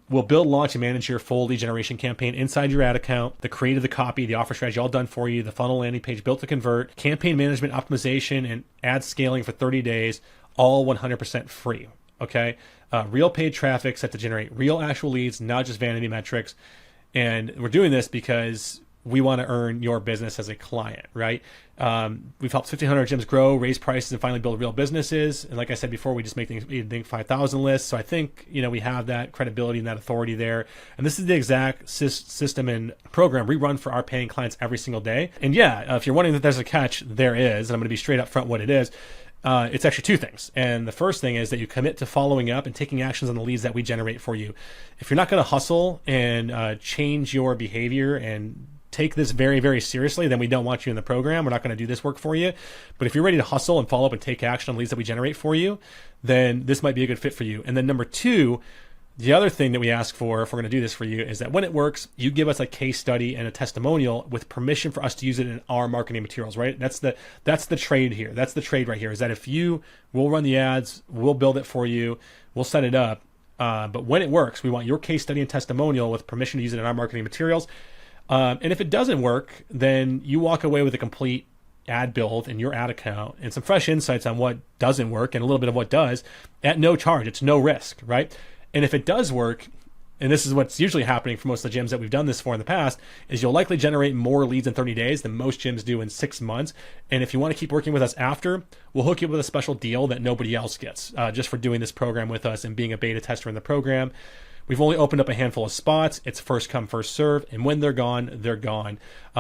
we'll build, launch, and manage your full lead generation campaign inside your ad account, the creative, the copy, the offer strategy, all done for you, the funnel landing page built to convert, campaign management, optimization, and ad scaling for 30 days, all 100% free. Okay. Real paid traffic set to generate real actual leads, not just vanity metrics. And we're doing this because we want to earn your business as a client, right? We've helped 1,500 gyms grow, raise prices, and finally build real businesses. And like I said before, we just make things Inc. 5000 lists. So I think, we have that credibility and that authority there. And this is the exact system and program we run for our paying clients every single day. And if you're wondering that there's a catch, there is. And I'm going to be straight up front what it is. It's actually 2 things. And the first thing is that you commit to following up and taking actions on the leads that we generate for you. If you're not going to hustle and change your behavior and take this very, very seriously, then we don't want you in the program. We're not going to do this work for you. But if you're ready to hustle and follow up and take action on leads that we generate for you, then this might be a good fit for you. And then number 2, the other thing that we ask for, if we're going to do this for you, is that when it works, you give us a case study and a testimonial with permission for us to use it in our marketing materials, right? That's the trade here. That's the trade right here, is that if we'll run the ads, we'll build it for you, we'll set it up. But when it works, we want your case study and testimonial with permission to use it in our marketing materials. And if it doesn't work, then you walk away with a complete ad build in your ad account and some fresh insights on what doesn't work and a little bit of what does at no charge. It's no risk, right? And if it does work, and this is what's usually happening for most of the gyms that we've done this for in the past, is you'll likely generate more leads in 30 days than most gyms do in 6 months. And if you want to keep working with us after, we'll hook you up with a special deal that nobody else gets just for doing this program with us and being a beta tester in the program. We've only opened up a handful of spots. It's first come, first serve. And when they're gone, they're gone.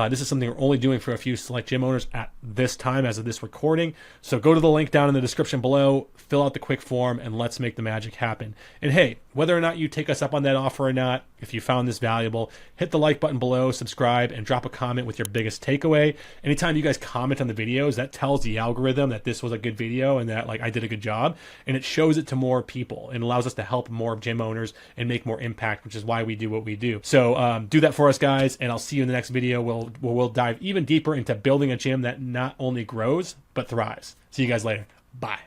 This is something we're only doing for a few select gym owners at this time as of this recording. So go to the link down in the description below, fill out the quick form, and let's make the magic happen. And hey, whether or not you take us up on that offer or not, if you found this valuable, hit the like button below, subscribe, and drop a comment with your biggest takeaway. Anytime you guys comment on the videos, that tells the algorithm that this was a good video and that I did a good job. And it shows it to more people and allows us to help more gym owners and make more impact, which is why we do what we do. So do that for us, guys, and I'll see you in the next video. We'll dive even deeper into building a gym that not only grows, but thrives. See you guys later. Bye.